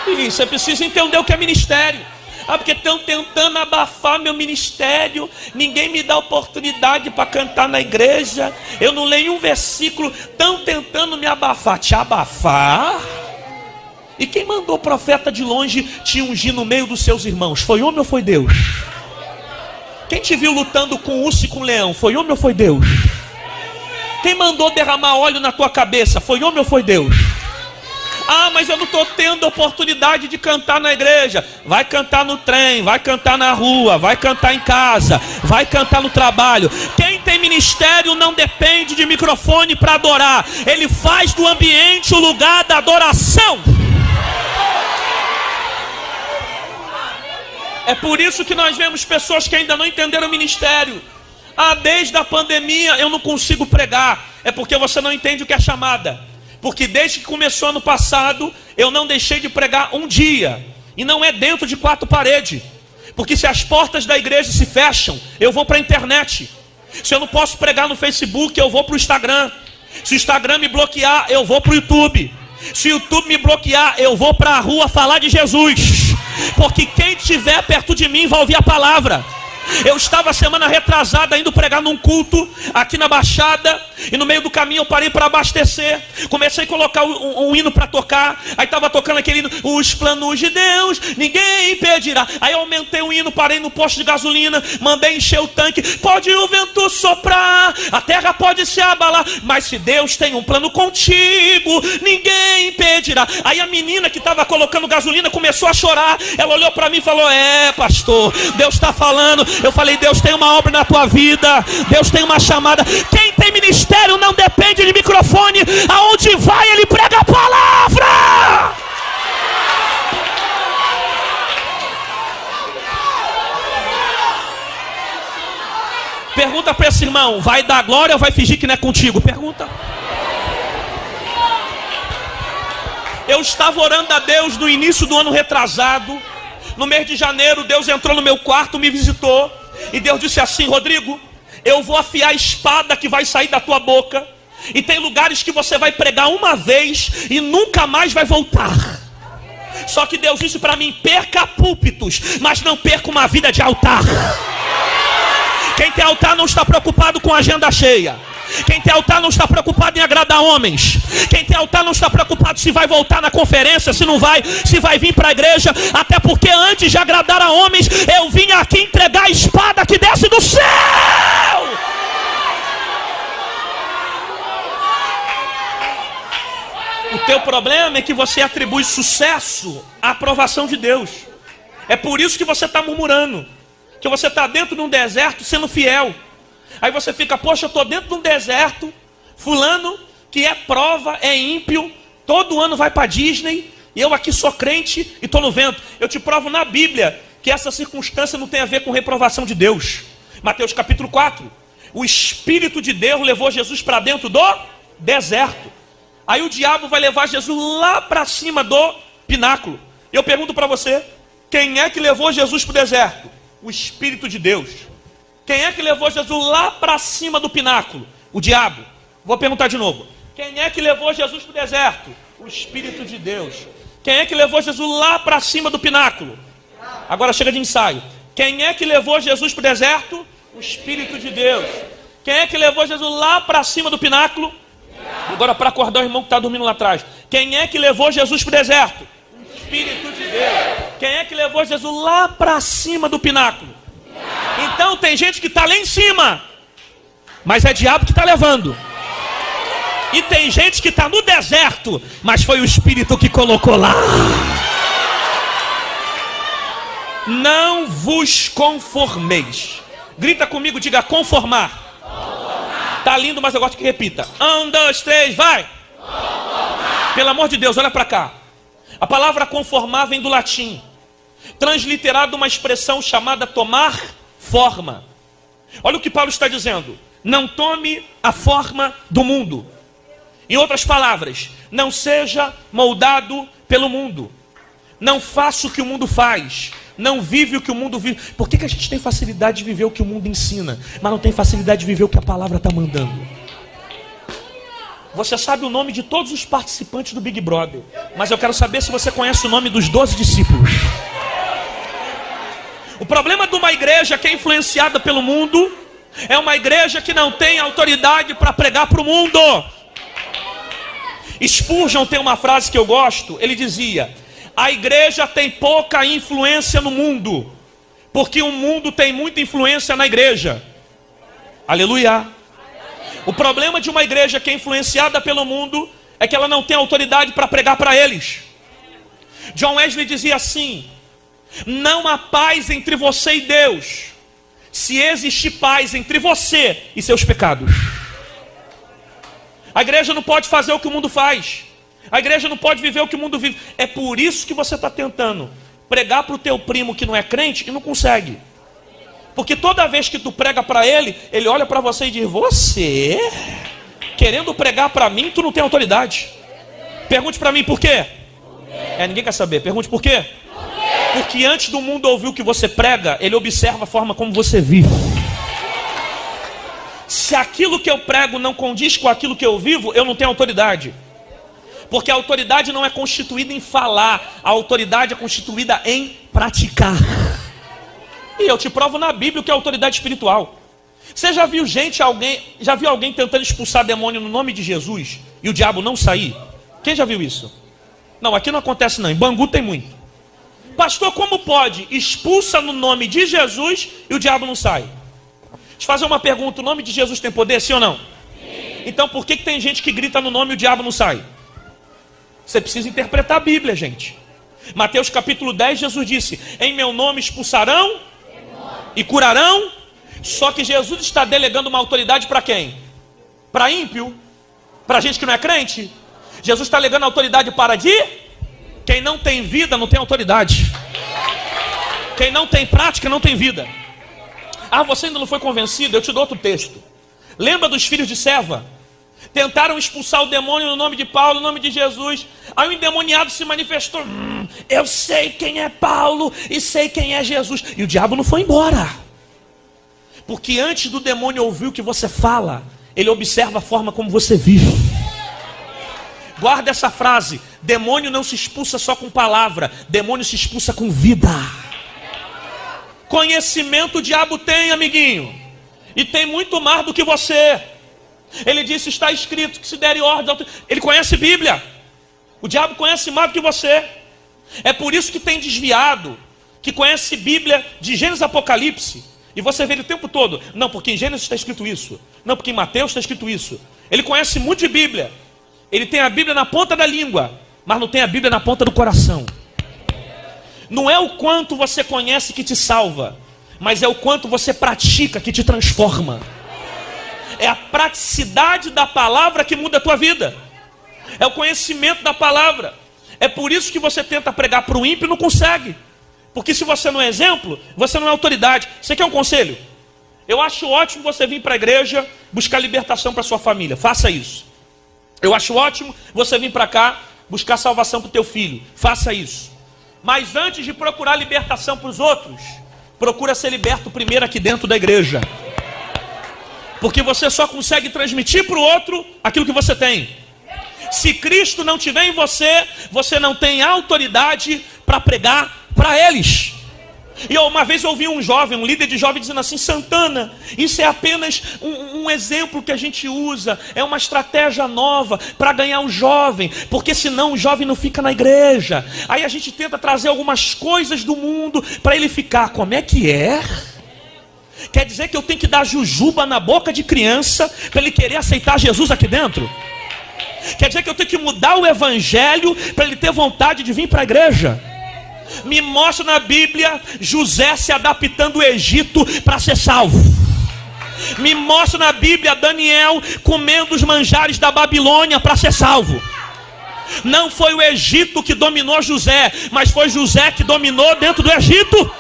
E você precisa entender o que é ministério. Ah, porque estão tentando abafar meu ministério. Ninguém me dá oportunidade para cantar na igreja. Eu não leio um versículo. Estão tentando me abafar. Te abafar? E quem mandou o profeta de longe te ungir no meio dos seus irmãos? Foi homem ou foi Deus? Quem te viu lutando com urso e com leão? Foi homem ou foi Deus? Quem mandou derramar óleo na tua cabeça? Foi homem ou foi Deus? Ah, mas eu não estou tendo oportunidade de cantar na igreja. Vai cantar no trem, vai cantar na rua, vai cantar em casa, vai cantar no trabalho. Quem tem ministério não depende de microfone para adorar. Ele faz do ambiente o lugar da adoração. É por isso que nós vemos pessoas que ainda não entenderam o ministério. Ah, desde a pandemia eu não consigo pregar. É porque você não entende o que é chamada. Porque desde que começou ano passado, eu não deixei de pregar um dia. E não é dentro de 4 paredes. Porque se as portas da igreja se fecham, eu vou para a internet. Se eu não posso pregar no Facebook, eu vou para o Instagram. Se o Instagram me bloquear, eu vou para o YouTube. Se o YouTube me bloquear, eu vou para a rua falar de Jesus. Porque quem estiver perto de mim vai ouvir a palavra. Eu estava semana retrasada indo pregar num culto aqui na Baixada. E no meio do caminho eu parei para abastecer. Comecei a colocar um hino para tocar. Aí estava tocando aquele hino: os planos de Deus ninguém impedirá. Aí eu aumentei o hino, parei no posto de gasolina, mandei encher o tanque. Pode o vento soprar, a terra pode se abalar, mas se Deus tem um plano contigo, ninguém impedirá. Aí a menina que estava colocando gasolina começou a chorar. Ela olhou para mim e falou: é, pastor, Deus está falando. Eu falei: Deus tem uma obra na tua vida, Deus tem uma chamada. Quem tem ministério não depende de microfone. Aonde vai, ele prega a palavra. Pergunta para esse irmão: vai dar glória ou vai fingir que não é contigo? Pergunta. Eu estava orando a Deus no início do ano retrasado. No mês de janeiro, Deus entrou no meu quarto, me visitou. E Deus disse assim: Rodrigo, eu vou afiar a espada que vai sair da tua boca. E tem lugares que você vai pregar uma vez e nunca mais vai voltar. Só que Deus disse para mim: perca púlpitos, mas não perca uma vida de altar. Quem tem altar não está preocupado com a agenda cheia. Quem tem altar não está preocupado em agradar homens. Quem tem altar não está preocupado se vai voltar na conferência, se não vai, se vai vir para a igreja. Até porque antes de agradar a homens, eu vim aqui entregar a espada que desce do céu. O teu problema é que você atribui sucesso à aprovação de Deus. É por isso que você está murmurando, que você está dentro de um deserto sendo fiel. Aí você fica: poxa, eu estou dentro de um deserto. Fulano, que é prova, é ímpio, todo ano vai para Disney, e eu aqui sou crente e estou no vento. Eu te provo na Bíblia que essa circunstância não tem a ver com reprovação de Deus. Mateus capítulo 4. O Espírito de Deus levou Jesus para dentro do deserto. Aí o diabo vai levar Jesus lá para cima do pináculo. Eu pergunto para você: Quem é que levou Jesus para o deserto? O Espírito de Deus. Quem é que levou Jesus lá para cima do pináculo? O diabo. Vou perguntar de novo. Quem é que levou Jesus para o deserto? O Espírito de Deus. Quem é que levou Jesus lá para cima do pináculo? Agora chega de ensaio. Quem é que levou Jesus para o deserto? O Espírito de Deus. Quem é que levou Jesus lá para cima do pináculo? Agora para acordar o irmão que está dormindo lá atrás. Quem é que levou Jesus para o deserto? O Espírito de Deus. Quem é que levou Jesus lá para cima do pináculo? Então tem gente que está lá em cima, mas é diabo que está levando. E tem gente que está no deserto, mas foi o Espírito que colocou lá. Não vos conformeis. Grita comigo, diga conformar. Tá lindo, mas eu gosto que repita. 1, 2, 3, vai. Conformar. Pelo amor de Deus, olha para cá. A palavra conformar vem do latim, transliterado uma expressão chamada tomar forma. Olha o que Paulo está dizendo. Não tome a forma do mundo. Em outras palavras, não seja moldado pelo mundo. Não faça o que o mundo faz. Não vive o que o mundo vive. Por que a gente tem facilidade de viver o que o mundo ensina, mas não tem facilidade de viver o que a palavra está mandando? Você sabe o nome de todos os participantes do Big Brother, mas eu quero saber se você conhece o nome dos 12 discípulos. O problema de uma igreja que é influenciada pelo mundo é uma igreja que não tem autoridade para pregar para o mundo. Spurgeon tem uma frase que eu gosto. Ele dizia: a igreja tem pouca influência no mundo, porque o mundo tem muita influência na igreja. Aleluia. O problema de uma igreja que é influenciada pelo mundo é que ela não tem autoridade para pregar para eles. John Wesley dizia assim: não há paz entre você e Deus, se existe paz entre você e seus pecados. A igreja não pode fazer o que o mundo faz. A igreja não pode viver o que o mundo vive. É por isso que você está tentando pregar para o teu primo que não é crente e não consegue. Porque toda vez que tu prega para ele, ele olha para você e diz: você, querendo pregar para mim, tu não tem autoridade. Pergunte para mim por quê? Ninguém quer saber. Pergunte por quê? Porque antes do mundo ouvir o que você prega, ele observa a forma como você vive. Se aquilo que eu prego não condiz com aquilo que eu vivo, eu não tenho autoridade. Porque a autoridade não é constituída em falar, a autoridade é constituída em praticar. E eu te provo na Bíblia o que é autoridade espiritual. Você já viu alguém tentando expulsar demônio no nome de Jesus e o diabo não sair? Quem já viu isso? Não, aqui não acontece não, em Bangu tem muito. Pastor, como pode? Expulsa no nome de Jesus e o diabo não sai. Deixa eu fazer uma pergunta: o nome de Jesus tem poder, sim ou não? Sim. Então por que tem gente que grita no nome e o diabo não sai? Você precisa interpretar a Bíblia, gente. Mateus capítulo 10, Jesus disse: em meu nome expulsarão e curarão. Só que Jesus está delegando uma autoridade para quem? Para ímpio? Para gente que não é crente? Jesus está delegando autoridade para quem não tem vida, não tem autoridade. Quem não tem prática, não tem vida. Ah, você ainda não foi convencido? Eu te dou outro texto. Lembra dos filhos de Seva? Tentaram expulsar o demônio no nome de Paulo, no nome de Jesus. Aí o endemoniado se manifestou: eu sei quem é Paulo e sei quem é Jesus. E o diabo não foi embora. Porque antes do demônio ouvir o que você fala, ele observa a forma como você vive. Guarda essa frase: demônio não se expulsa só com palavra, demônio se expulsa com vida. Conhecimento o diabo tem, amiguinho, e tem muito mais do que você. Ele disse: está escrito que se derem ordem. Ele conhece Bíblia. O diabo conhece mais do que você. É por isso que tem desviado, que conhece Bíblia de Gênesis a Apocalipse. E você vê ele o tempo todo: não, porque em Gênesis está escrito isso. Não, porque em Mateus está escrito isso. Ele conhece muito de Bíblia. Ele tem a Bíblia na ponta da língua, mas não tem a Bíblia na ponta do coração. Não é o quanto você conhece que te salva, mas é o quanto você pratica que te transforma. É a praticidade da palavra que muda a tua vida. É o conhecimento da palavra. É por isso que você tenta pregar para o ímpio e não consegue. Porque se você não é exemplo, você não é autoridade. Você quer um conselho? Eu acho ótimo você vir para a igreja buscar libertação para sua família. Faça isso. Eu acho ótimo você vir para cá buscar salvação para o teu filho. Faça isso. Mas antes de procurar libertação para os outros, procura ser liberto primeiro aqui dentro da igreja. Porque você só consegue transmitir para o outro aquilo que você tem. Se Cristo não tiver em você, você não tem autoridade para pregar para eles. E uma vez eu ouvi um jovem, um líder de jovem dizendo assim: Santana, isso é apenas um exemplo que a gente usa, é uma estratégia nova para ganhar o jovem, porque senão o jovem não fica na igreja. Aí a gente tenta trazer algumas coisas do mundo para ele ficar. Como é que é? Quer dizer que eu tenho que dar jujuba na boca de criança para ele querer aceitar Jesus aqui dentro? Quer dizer que eu tenho que mudar o evangelho para ele ter vontade de vir para a igreja? Me mostra na Bíblia José se adaptando ao Egito para ser salvo. Me mostra na Bíblia Daniel comendo os manjares da Babilônia para ser salvo. Não foi o Egito que dominou José, mas foi José que dominou dentro do Egito.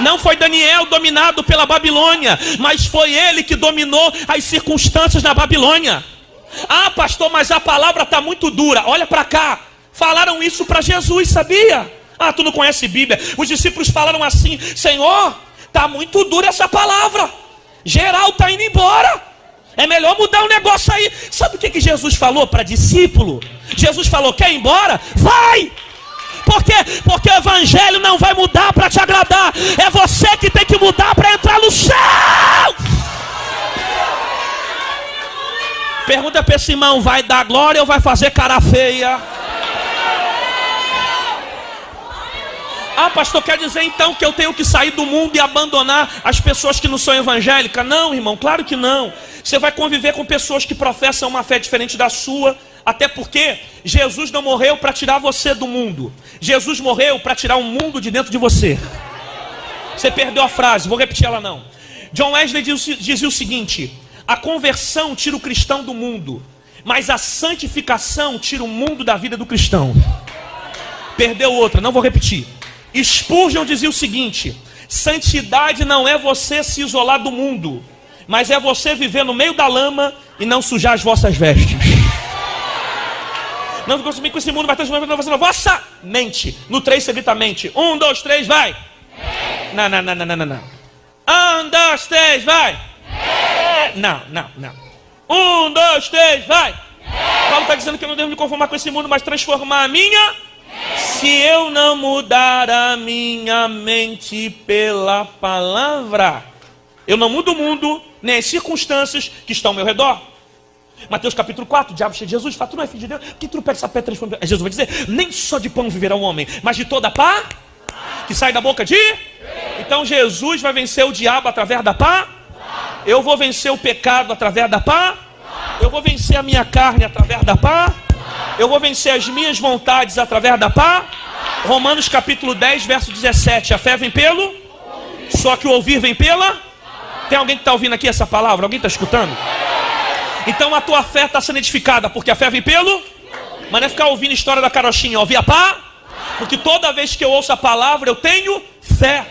Não foi Daniel dominado pela Babilônia, mas foi ele que dominou as circunstâncias na Babilônia. Ah, pastor, mas a palavra está muito dura. Olha para cá. Falaram isso para Jesus, sabia? Ah, tu não conhece Bíblia. Os discípulos falaram assim: Senhor, está muito dura essa palavra. Geral está indo embora. É melhor mudar o negócio aí. Sabe o que Jesus falou para discípulo? Jesus falou: quer ir embora? Vai! Por quê? Porque o evangelho não vai mudar para te agradar. É você que tem que mudar para entrar no céu. Pergunta para esse irmão: vai dar glória ou vai fazer cara feia? Ah, pastor, quer dizer então que eu tenho que sair do mundo e abandonar as pessoas que não são evangélicas? Não, irmão, claro que não. Você vai conviver com pessoas que professam uma fé diferente da sua. Até porque Jesus não morreu para tirar você do mundo. Jesus morreu para tirar o mundo de dentro de você. Você perdeu a frase, vou repetir ela não. John Wesley dizia o seguinte: a conversão tira o cristão do mundo, mas a santificação tira o mundo da vida do cristão. Perdeu outra, não vou repetir. Spurgeon dizia o seguinte: santidade não é você se isolar do mundo, mas é você viver no meio da lama e não sujar as vossas vestes. Não consumir com esse mundo, mas transformar você na vossa mente. No 3 você grita mente. 1, 2, 3, vai. Não. 1, 2, 3, vai. Não. 1, 2, 3, vai. Paulo está dizendo que eu não devo me conformar com esse mundo, mas transformar a minha. Se eu não mudar a minha mente pela palavra, eu não mudo o mundo, nem as circunstâncias que estão ao meu redor. Mateus capítulo 4, o diabo cheio de Jesus, fala: tu não é filho de Deus, por que tu não pega essa pedra e transforma? Jesus vai dizer: nem só de pão viverá o homem, mas de toda a pá que sai da boca de... Então Jesus vai vencer o diabo através da pá. Eu vou vencer o pecado através da pá. Eu vou vencer a minha carne através da pá. Eu vou vencer as minhas vontades através da pá. Romanos capítulo 10, verso 17. A fé vem pelo, só que o ouvir vem pela. Tem alguém que está ouvindo aqui essa palavra? Alguém está escutando? Então a tua fé está sendo edificada, porque a fé vem pelo. Mas não é ficar ouvindo a história da carochinha, ouvir a pá. Porque toda vez que eu ouço a palavra, eu tenho fé.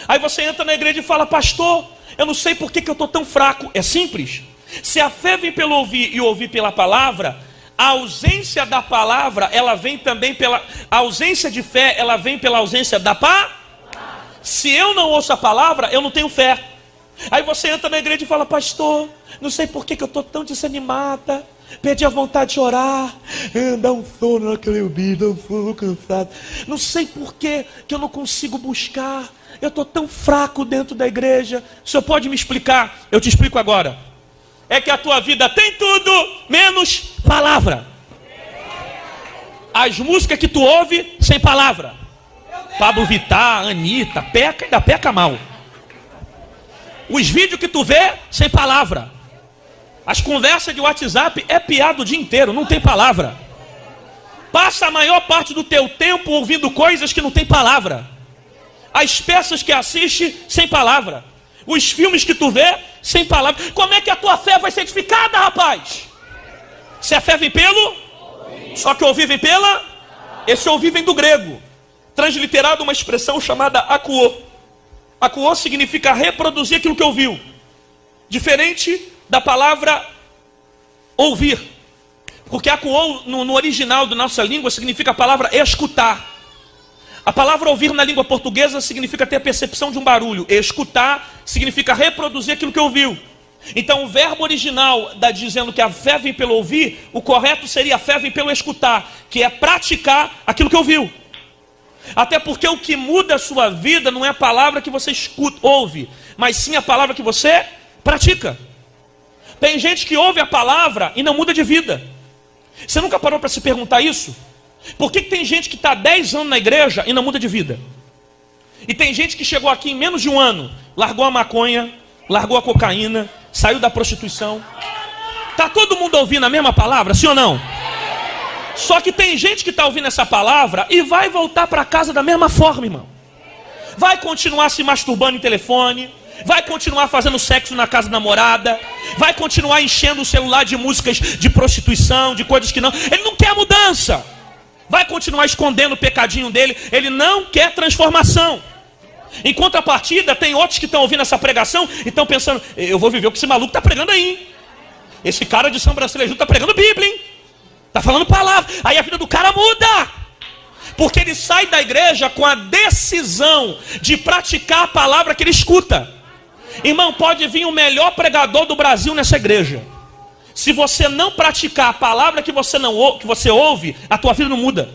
Aí você entra na igreja e fala: pastor, eu não sei por que eu estou tão fraco. É simples. Se a fé vem pelo ouvir e ouvir pela palavra, a ausência da palavra, ela vem também pela... A ausência de fé, ela vem pela ausência da pá. Se eu não ouço a palavra, eu não tenho fé. Aí você entra na igreja e fala: pastor, não sei por que eu estou tão desanimada, perdi a vontade de orar, dá um sono naquele bicho, dá um sono cansado. Não sei por que eu não consigo buscar, eu estou tão fraco dentro da igreja. O senhor pode me explicar? Eu te explico agora. É que a tua vida tem tudo menos palavra. As músicas que tu ouve sem palavra, Pablo Vittar, Anitta, peca, ainda peca mal. Os vídeos que tu vê sem palavra. As conversas de WhatsApp é piada o dia inteiro, não tem palavra. Passa a maior parte do teu tempo ouvindo coisas que não tem palavra. As peças que assiste sem palavra. Os filmes que tu vê sem palavra. Como é que a tua fé vai ser edificada, rapaz? Se a fé vem pelo, só que ouvir vem pela. Esse ouvir vem do grego, transliterado uma expressão chamada akuo. Akuo significa reproduzir aquilo que ouviu, diferente da palavra ouvir, porque akuo no original da nossa língua significa a palavra escutar. A palavra ouvir na língua portuguesa significa ter a percepção de um barulho. Escutar significa reproduzir aquilo que ouviu. Então o verbo original dizendo que a fé vem pelo ouvir, o correto seria a fé vem pelo escutar, que é praticar aquilo que ouviu. Até porque o que muda a sua vida não é a palavra que você escuta, ouve, mas sim a palavra que você pratica. Tem gente que ouve a palavra e não muda de vida. Você nunca parou para se perguntar isso? Por que tem gente que está 10 anos na igreja e não muda de vida? E tem gente que chegou aqui em menos de um ano, largou a maconha, largou a cocaína, saiu da prostituição. Está todo mundo ouvindo a mesma palavra, sim ou não? Só que tem gente que está ouvindo essa palavra e vai voltar para casa da mesma forma, irmão. Vai continuar se masturbando em telefone, vai continuar fazendo sexo na casa da namorada, vai continuar enchendo o celular de músicas de prostituição, de coisas que não... Ele não quer mudança. Vai continuar escondendo o pecadinho dele, ele não quer transformação. Em contrapartida, tem outros que estão ouvindo essa pregação e estão pensando, eu vou viver o que esse maluco está pregando aí, hein? Esse cara de São Brasileiro está pregando Bíblia, hein? Está falando palavra. Aí a vida do cara muda. Porque ele sai da igreja com a decisão de praticar a palavra que ele escuta. Irmão, pode vir o melhor pregador do Brasil nessa igreja. Se você não praticar a palavra que você ouve, a tua vida não muda.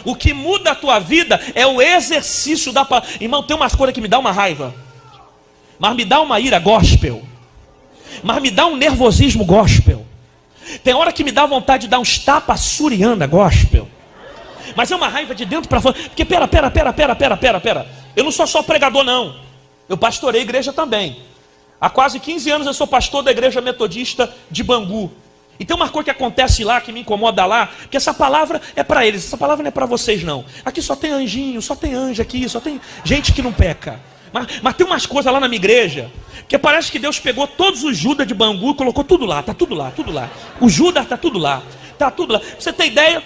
O que muda a tua vida é o exercício da palavra. Irmão, tem umas coisas que me dá uma raiva, mas me dá uma ira gospel, mas me dá um nervosismo gospel. Tem hora que me dá vontade de dar uns tapas suriana gospel. Mas é uma raiva de dentro para fora. Porque pera. Eu não sou só pregador não. Eu pastorei igreja também. Há quase 15 anos eu sou pastor da igreja metodista de Bangu. E tem uma coisa que acontece lá, que me incomoda lá, que essa palavra é para eles, essa palavra não é para vocês não. Aqui só tem anjinho, só tem anjo aqui, só tem gente que não peca. Mas tem umas coisas lá na minha igreja, que parece que Deus pegou todos os Judas de Bangu e colocou tudo lá, tá tudo lá, tudo lá. O Judas tá tudo lá, tá tudo lá. Pra você ter ideia,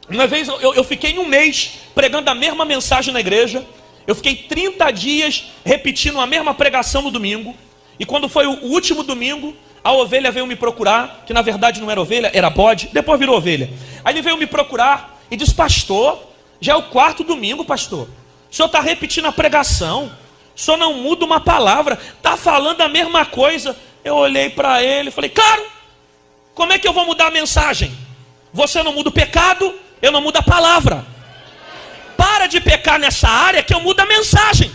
uma vez eu fiquei um mês pregando a mesma mensagem na igreja, eu fiquei 30 dias repetindo a mesma pregação no domingo, e quando foi o último domingo, a ovelha veio me procurar, que na verdade não era ovelha, era bode, depois virou ovelha. Aí ele veio me procurar e disse, pastor, já é o 4º domingo, pastor. O senhor está repetindo a pregação, o senhor não muda uma palavra, está falando a mesma coisa. Eu olhei para ele e falei, claro, como é que eu vou mudar a mensagem? Você não muda o pecado, eu não mudo a palavra. Para de pecar nessa área que eu mudo a mensagem.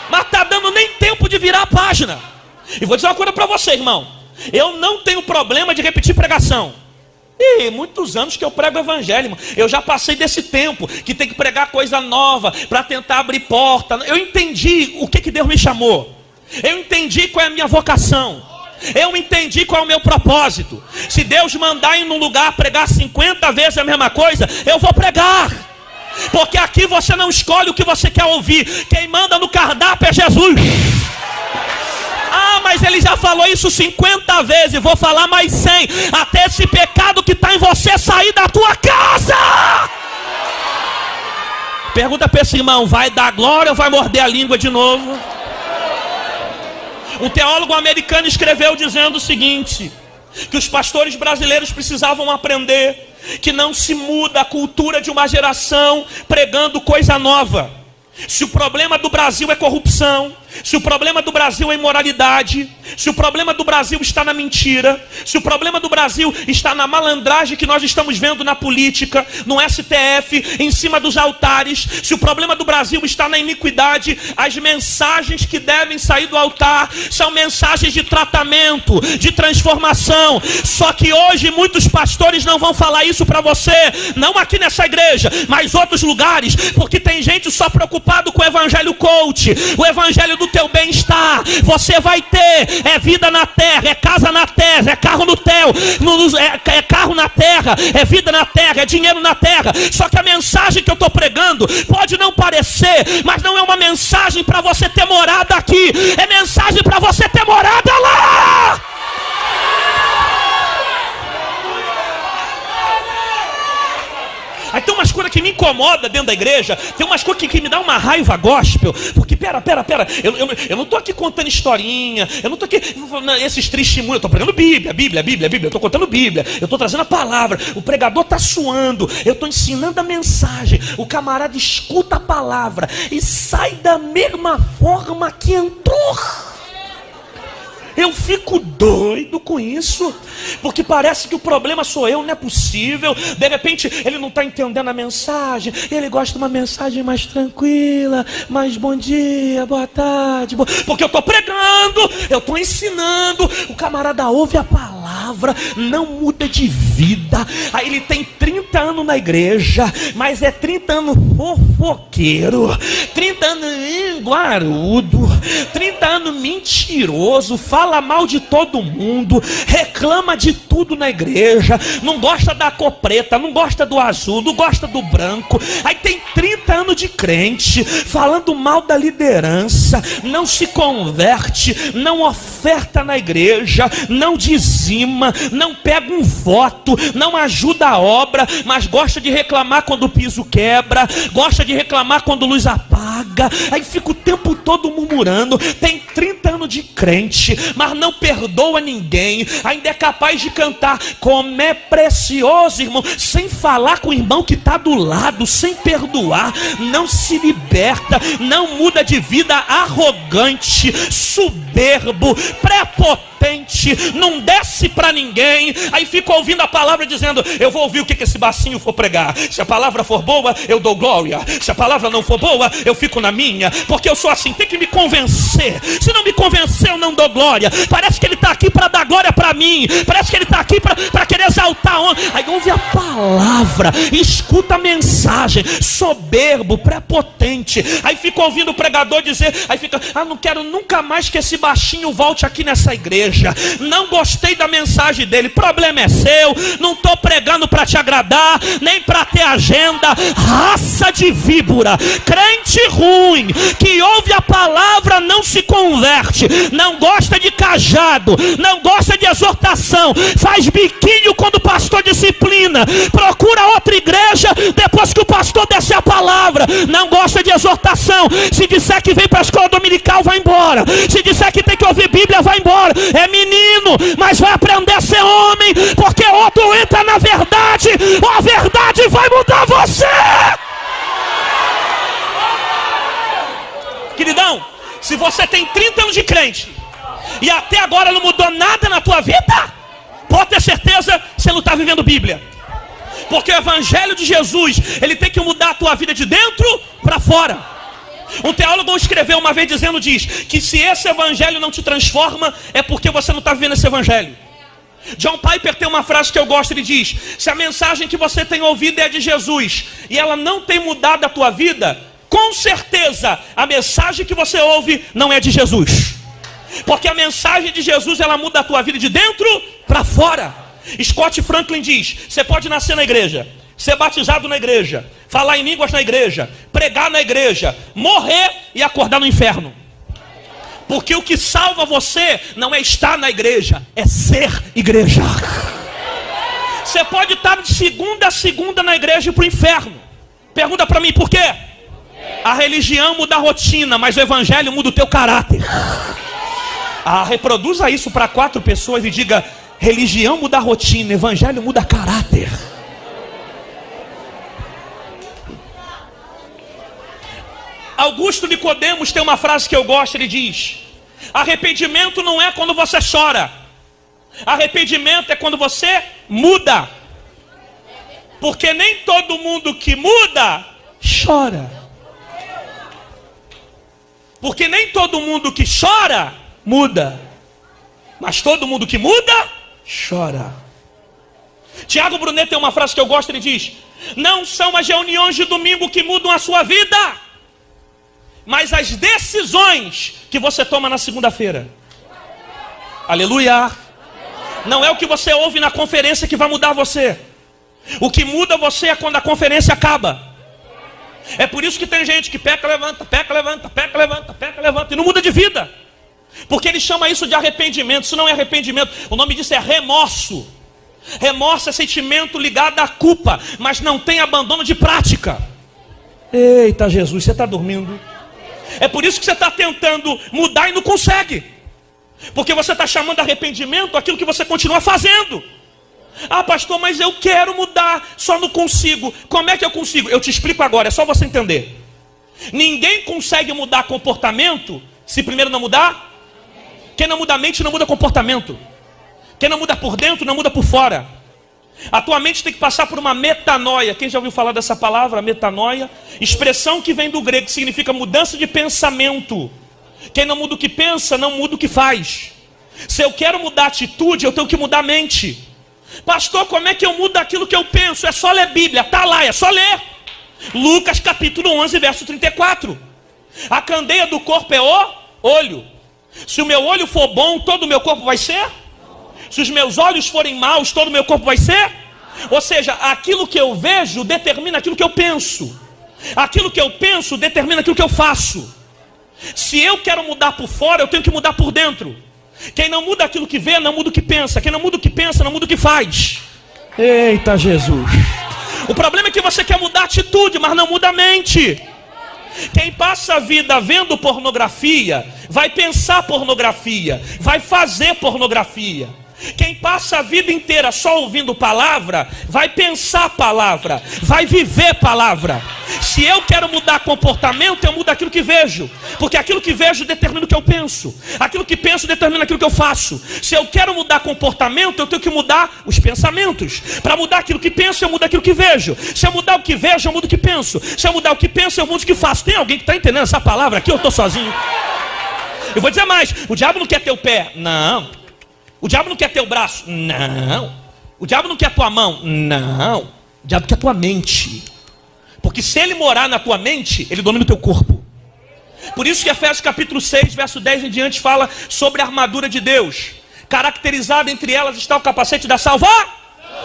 Mas está dando nem tempo de virar a página. E vou dizer uma coisa para você, irmão. Eu não tenho problema de repetir pregação. E muitos anos que eu prego o evangelho, irmão. Eu já passei desse tempo que tem que pregar coisa nova para tentar abrir porta. Eu entendi o que Deus me chamou. Eu entendi qual é a minha vocação. Eu entendi qual é o meu propósito. Se Deus mandar ir num lugar pregar 50 vezes a mesma coisa, eu vou pregar. Porque aqui você não escolhe o que você quer ouvir. Quem manda no cardápio é Jesus. Ah, mas ele já falou isso 50 vezes. Vou falar mais 100. Até esse pecado que está em você sair da tua casa. Pergunta para esse irmão, vai dar glória ou vai morder a língua de novo? Um teólogo americano escreveu dizendo o seguinte, que os pastores brasileiros precisavam aprender que não se muda a cultura de uma geração pregando coisa nova. Se o problema do Brasil é corrupção, se o problema do Brasil é imoralidade, se o problema do Brasil está na mentira, se o problema do Brasil está na malandragem que nós estamos vendo na política, no STF, em cima dos altares, se o problema do Brasil está na iniquidade, as mensagens que devem sair do altar são mensagens de tratamento, de transformação. Só que hoje muitos pastores não vão falar isso para você, não aqui nessa igreja, mas outros lugares, porque tem gente só preocupado com o evangelho coach, o evangelho do teu bem-estar. Você vai ter vida na terra, é casa na terra, é carro no céu, é carro na terra, é vida na terra, é dinheiro na terra. Só que a mensagem que eu estou pregando pode não parecer, mas não é uma mensagem para você ter morada aqui, é mensagem para você ter morada lá. Aí tem umas coisas que me incomodam. incomoda dentro da igreja, tem umas coisas que me dá uma raiva gospel, porque pera, eu não estou aqui contando historinha, eu não estou aqui esses testemunhos, eu estou pregando Bíblia, eu estou contando Bíblia, eu estou trazendo a palavra, o pregador está suando, eu estou ensinando a mensagem, o camarada escuta a palavra e sai da mesma forma que entrou. Eu fico doido com isso, porque parece que o problema sou eu, não é possível. De repente ele não está entendendo a mensagem, ele gosta de uma mensagem mais tranquila, mais bom dia, boa tarde, porque eu estou pregando, eu estou ensinando, o camarada ouve a palavra, não muda de vida. Aí ele tem 30 anos na igreja, mas é 30 anos fofoqueiro, 30 anos guarudo, 30 anos mentiroso, fala mal de todo mundo, reclama de tudo na igreja, não gosta da cor preta, não gosta do azul, não gosta do branco. Aí tem 30 anos de crente, falando mal da liderança, não se converte, não oferta na igreja, não dizima, não pega um voto, não ajuda a obra, mas gosta de reclamar quando o piso quebra, gosta de reclamar quando a luz apaga. Aí fica o tempo todo murmurando, tem 30 anos de crente, mas não perdoa ninguém, ainda é capaz de cantar como é precioso, irmão, sem falar com o irmão que está do lado, sem perdoar, não se liberta, não muda de vida, arrogante, soberbo, prepotente, não desce para ninguém. Aí fica ouvindo a palavra dizendo, eu vou ouvir o que esse bacinho for pregar, se a palavra for boa, eu dou glória, se a palavra não for boa, eu fico na minha, porque eu sou assim, tem que me convencer, se não me convencer eu não dou glória. Parece que ele está aqui para dar glória para mim, parece que ele está aqui para querer exaltar. Aí ouve a palavra, escuta a mensagem, soberbo, prepotente. Aí fica ouvindo o pregador dizer, aí fica, não quero nunca mais que esse baixinho volte aqui nessa igreja, não gostei da mensagem dele. Problema é seu, não estou pregando para te agradar, nem para ter agenda. Raça de víbora, crente ruim, que ouve a palavra, não se converte, não gosta de cajado, não gosta de exortação, faz biquinho quando o pastor disciplina, procura outra igreja depois que o pastor desce a palavra, não gosta de exortação. Se disser que vem para a escola dominical, vai embora. Se disser que tem que ouvir Bíblia, vai embora. É menino, mas vai aprender a ser homem, porque outro entra na verdade, a verdade vai mudar você. Queridão, se você tem 30 anos de crente e até agora não mudou nada na tua vida, pode ter certeza que você não está vivendo Bíblia. Porque o evangelho de Jesus, ele tem que mudar a tua vida de dentro para fora. Um teólogo escreveu uma vez dizendo, diz, que se esse evangelho não te transforma, é porque você não está vivendo esse evangelho. John Piper tem uma frase que eu gosto, ele diz, se a mensagem que você tem ouvido é de Jesus, e ela não tem mudado a tua vida, com certeza a mensagem que você ouve não é de Jesus. Porque a mensagem de Jesus, ela muda a tua vida de dentro para fora. Scott Franklin diz, você pode nascer na igreja, ser batizado na igreja, falar em línguas na igreja, pregar na igreja, morrer e acordar no inferno. Porque o que salva você não é estar na igreja, é ser igreja. Você pode estar de segunda a segunda na igreja e para o inferno. Pergunta para mim por quê? A religião muda a rotina, mas o evangelho muda o teu caráter. Reproduza isso para 4 pessoas e diga, religião muda a rotina, evangelho muda caráter. Augusto Nicodemos tem uma frase que eu gosto, ele diz, arrependimento não é quando você chora, arrependimento é quando você muda. Porque nem todo mundo que muda, chora. Porque nem todo mundo que chora, muda. Mas todo mundo que muda, chora. Tiago Brunet tem uma frase que eu gosto, ele diz, não são as reuniões de domingo que mudam a sua vida, mas as decisões que você toma na segunda-feira. Aleluia. Não é o que você ouve na conferência que vai mudar você. O que muda você é quando a conferência acaba. É por isso que tem gente que peca, levanta, peca, levanta, peca, levanta, peca, levanta, e não muda de vida. Porque ele chama isso de arrependimento. Isso não é arrependimento, o nome disso é remorso. Remorso é sentimento ligado à culpa, mas não tem abandono de prática. Eita Jesus, você está dormindo. É por isso que você está tentando mudar e não consegue. Porque você está chamando de arrependimento aquilo que você continua fazendo. Ah, pastor, mas eu quero mudar, só não consigo. Como é que eu consigo? Eu te explico agora, é só você entender. Ninguém consegue mudar comportamento se primeiro não mudar. Quem não muda a mente não muda comportamento. Quem não muda por dentro não muda por fora. A tua mente tem que passar por uma metanoia. Quem já ouviu falar dessa palavra, metanoia? Expressão que vem do grego, que significa mudança de pensamento. Quem não muda o que pensa, não muda o que faz. Se eu quero mudar a atitude, eu tenho que mudar a mente. Pastor, como é que eu mudo aquilo que eu penso? É só ler Bíblia, está lá, é só ler. Lucas capítulo 11, verso 34. A candeia do corpo é o olho. Se o meu olho for bom, todo o meu corpo vai ser? Se os meus olhos forem maus, todo o meu corpo vai ser? Ou seja, aquilo que eu vejo determina aquilo que eu penso. Aquilo que eu penso determina aquilo que eu faço. Se eu quero mudar por fora, eu tenho que mudar por dentro. Quem não muda aquilo que vê, não muda o que pensa. Quem não muda o que pensa, não muda o que faz. Eita Jesus. O problema é que você quer mudar a atitude, mas não muda a mente. Quem passa a vida vendo pornografia, vai pensar pornografia, vai fazer pornografia. Quem passa a vida inteira só ouvindo palavra, vai pensar palavra, vai viver palavra. Se eu quero mudar comportamento, eu mudo aquilo que vejo. Porque aquilo que vejo determina o que eu penso. Aquilo que penso determina aquilo que eu faço. Se eu quero mudar comportamento, eu tenho que mudar os pensamentos. Para mudar aquilo que penso, eu mudo aquilo que vejo. Se eu mudar o que vejo, eu mudo o que penso. Se eu mudar o que penso, eu mudo o que faço. Tem alguém que está entendendo essa palavra aqui? Eu estou sozinho. Eu vou dizer mais. O diabo não quer teu pé. Não. O diabo não quer teu braço? Não. O diabo não quer tua mão? Não. O diabo quer tua mente. Porque se ele morar na tua mente, ele domina o teu corpo. Por isso que Efésios capítulo 6, verso 10 em diante fala sobre a armadura de Deus. Caracterizada entre elas está o capacete da salvação.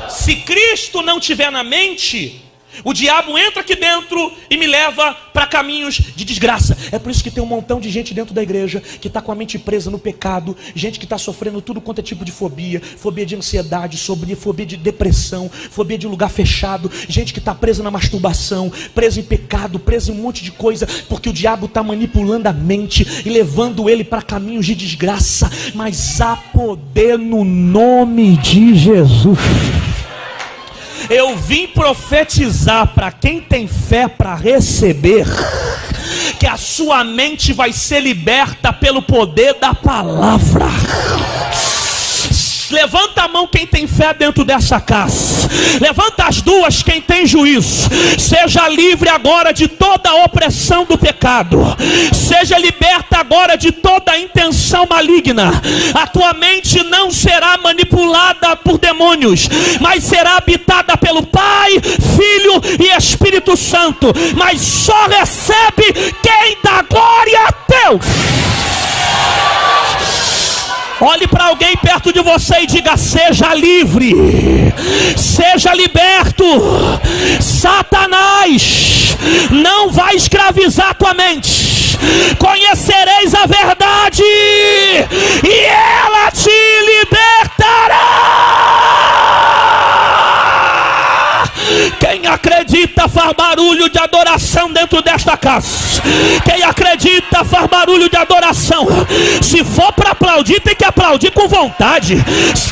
Se Cristo não tiver na mente, o diabo entra aqui dentro e me leva para caminhos de desgraça. É por isso que tem um montão de gente dentro da igreja que está com a mente presa no pecado. Gente que está sofrendo tudo quanto é tipo de fobia. Fobia de ansiedade, fobia de depressão, fobia de lugar fechado. Gente que está presa na masturbação, presa em pecado, presa em um monte de coisa. Porque o diabo está manipulando a mente e levando ele para caminhos de desgraça. Mas há poder no nome de Jesus. Eu vim profetizar para quem tem fé para receber, que a sua mente vai ser liberta pelo poder da palavra. Levanta a mão quem tem fé dentro dessa casa. Levanta as duas quem tem juízo. Seja livre agora de toda a opressão do pecado. Seja liberta agora de toda a intenção maligna. A tua mente não será manipulada por demônios, mas será habitada pelo Pai, Filho e Espírito Santo. Mas só recebe quem dá glória a Deus. Olhe para alguém perto de você e diga: seja livre, seja liberto. Satanás não vai escravizar a tua mente. Conhecereis a verdade e ela te libertará. Quem acredita faz barulho de adoração dentro desta casa. Quem acredita faz barulho de adoração. Se for para aplaudir, tem que aplaudir com vontade.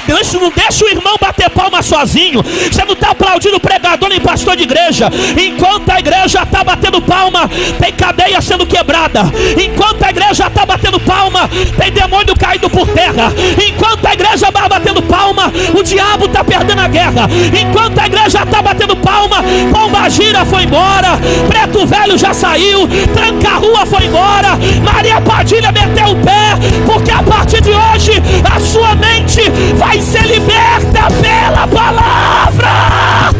Não deixa o irmão bater palma sozinho. Você não está aplaudindo pregador nem pastor de igreja. Enquanto a igreja está batendo palma, tem cadeia sendo quebrada. Enquanto a igreja está batendo palma, tem demônio caído por terra. Enquanto a igreja vai batendo palma, o diabo está perdendo a guerra. Enquanto a igreja está batendo palma, Pombagira foi embora, Preto Velho já saiu, Tranca-Rua foi embora, Maria Padilha meteu o pé, porque a partir de hoje a sua mente vai ser liberta pela palavra.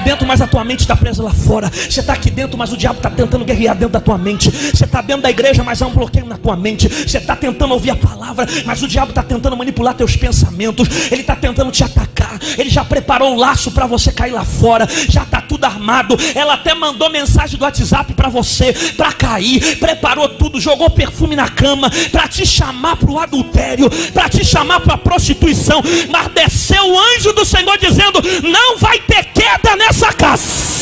dentro, mas a tua mente está presa lá fora. Você está aqui dentro, mas o diabo está tentando guerrear dentro da tua mente. Você está dentro da igreja, mas há um bloqueio na tua mente. Você está tentando ouvir a palavra, mas o diabo está tentando manipular teus pensamentos. Ele está tentando te atacar. Ele já preparou um laço para você cair lá fora. Já está tudo armado. Ela até mandou mensagem do WhatsApp para você, para cair. Preparou tudo, jogou perfume na cama, para te chamar para o adultério, para te chamar para a prostituição. Mas desceu o anjo do Senhor dizendo: não vai ter queda nessa casa.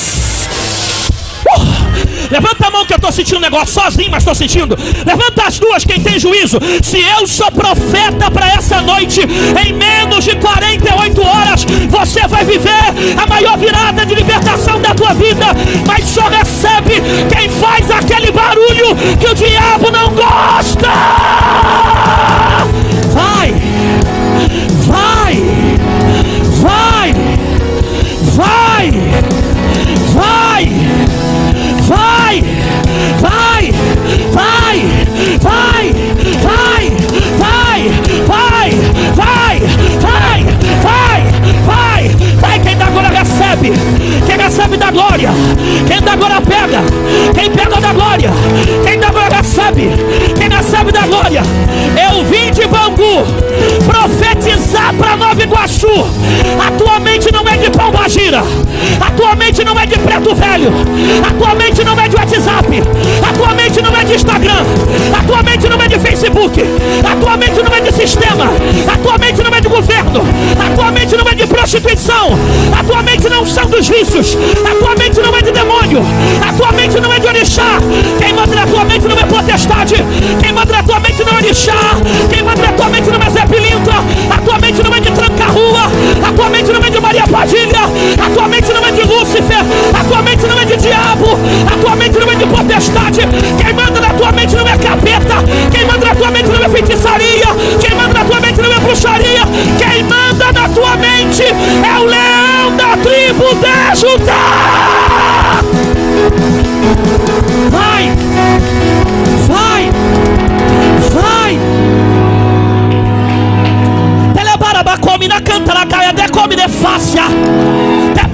Levanta a mão que eu estou sentindo um negócio sozinho, mas estou sentindo. Levanta as duas, quem tem juízo. Se eu sou profeta para essa noite, em menos de 48 horas você vai viver a maior virada de libertação da tua vida. Mas só recebe quem faz aquele barulho que o diabo não gosta. Vai, vai, vai, vai, vai, vai, vai, vai, vai, vai, vai, vai, vai, vai, vai, vai, vai. Quem dá agora recebe. Quem recebe da glória. Quem dá agora pega. Quem pega da glória. Quem dá agora recebe. Quem recebe da glória. Eu vim de Bangu profetizar para Nova Iguaçu. A tua mente não é de Pombagira. A tua mente não é de Preto Velho. A tua mente não é de WhatsApp. A tua mente não é de Instagram. A tua mente não é de Facebook. A tua mente não é de sistema. A tua mente não é de governo. A tua mente não é de prostituição. A tua mente não são dos vícios. A tua mente não é de demônio. A tua mente não é de orixá. Quem manda na tua mente não é potestade. Quem manda na tua mente não é orixá. Quem manda na tua mente não é Zé Pilintra. A tua mente não é de tranca-rua. A tua mente não é de Maria Padilha. A tua mente não é de Lúcifer. A tua mente não é de diabo. A tua mente não é de potestade. Quem manda na tua mente não é capeta. Quem manda na tua mente não é feitiçaria. Quem manda na tua mente não é bruxaria. Quem manda na tua mente é o leão da tribo de Judá. Vai, vai, vai. Telebarabacome na cantaragaia, decome de fácia.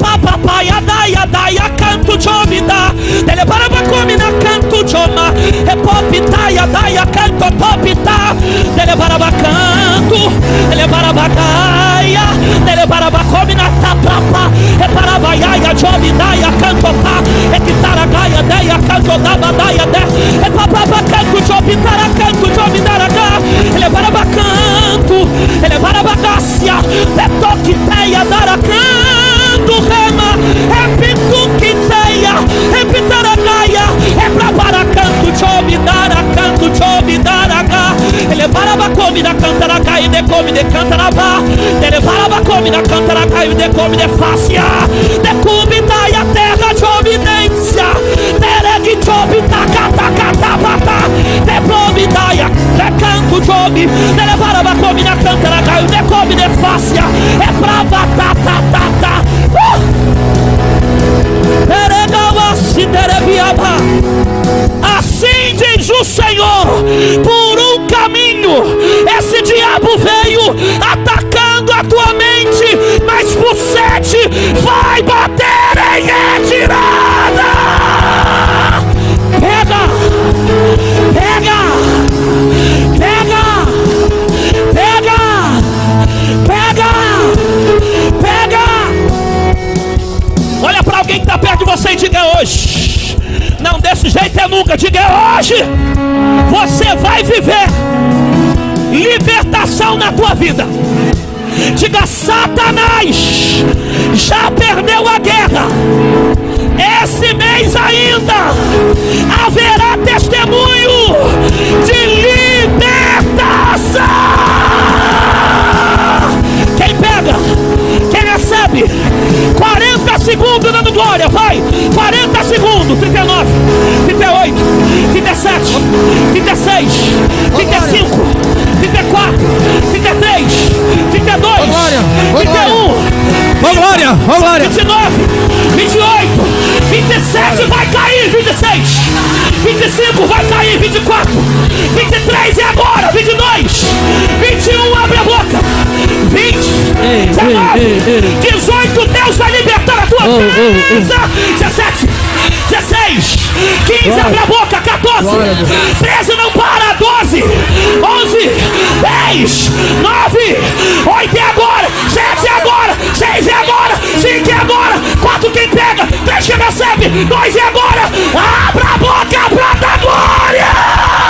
Papapaia, daia, canto jovida. Telebarabacome na canto joma. É popitaia, daia, canto popita. Telebarabacanto, telebarabagaia. Telebarabacome na tapapa. É parabaiaia, jovidaia, canto pa. É quitaragaia, daia, canto dabadaia, de. É papabacanto, jovitara, canto, jovidaraga. Telebarabacanto, telebarabagacia. É toquiteia, daracan. Do rema, é pituquiteia, é pitaragaia, é brabaracanto, chovidaracanto, chovidaraga. Ele barabacome da cantaraga e decome de cantarabá. Ele barabacome da cantaraga e decome de fácia. Decubitaia, terra de ovidência. Tereg chobita, catacatapata. Deplomidaia, decanto chobi. Ele barabacome da cantaraga e decome de fácia. É bravatatata. Assim diz o Senhor: por um caminho esse diabo veio atacando a tua mente, mas por 7 vai bater em retirada. Pega, pega, pega, pega, pega, pega. Olha para alguém que está perto de você e diga: hoje. Não, desse jeito é nunca. Diga: hoje você vai viver libertação na tua vida. Diga: Satanás já perdeu a guerra. Esse mês ainda haverá testemunho de libertação. Quem pega? Quem recebe? 40 segundos dando glória, vai! 40 segundos, 39, 38, 37, 36, 35, 34, 33, 32, 31, glória, glória, 29, 28, 27, vai cair, 26, 25, vai cair, 24, 23, e agora, 22, 21, abre a boca, 20, 19, 18, Deus vai libertar a tua 17, 16, 15, abre a boca, 14, 13, não para, 12, 11, 10, 9, 8 é agora, 7 é agora, 6 é agora, 5 é agora, 4 quem pega, 3 quem recebe, 2 é agora, abra a boca pra dar glória!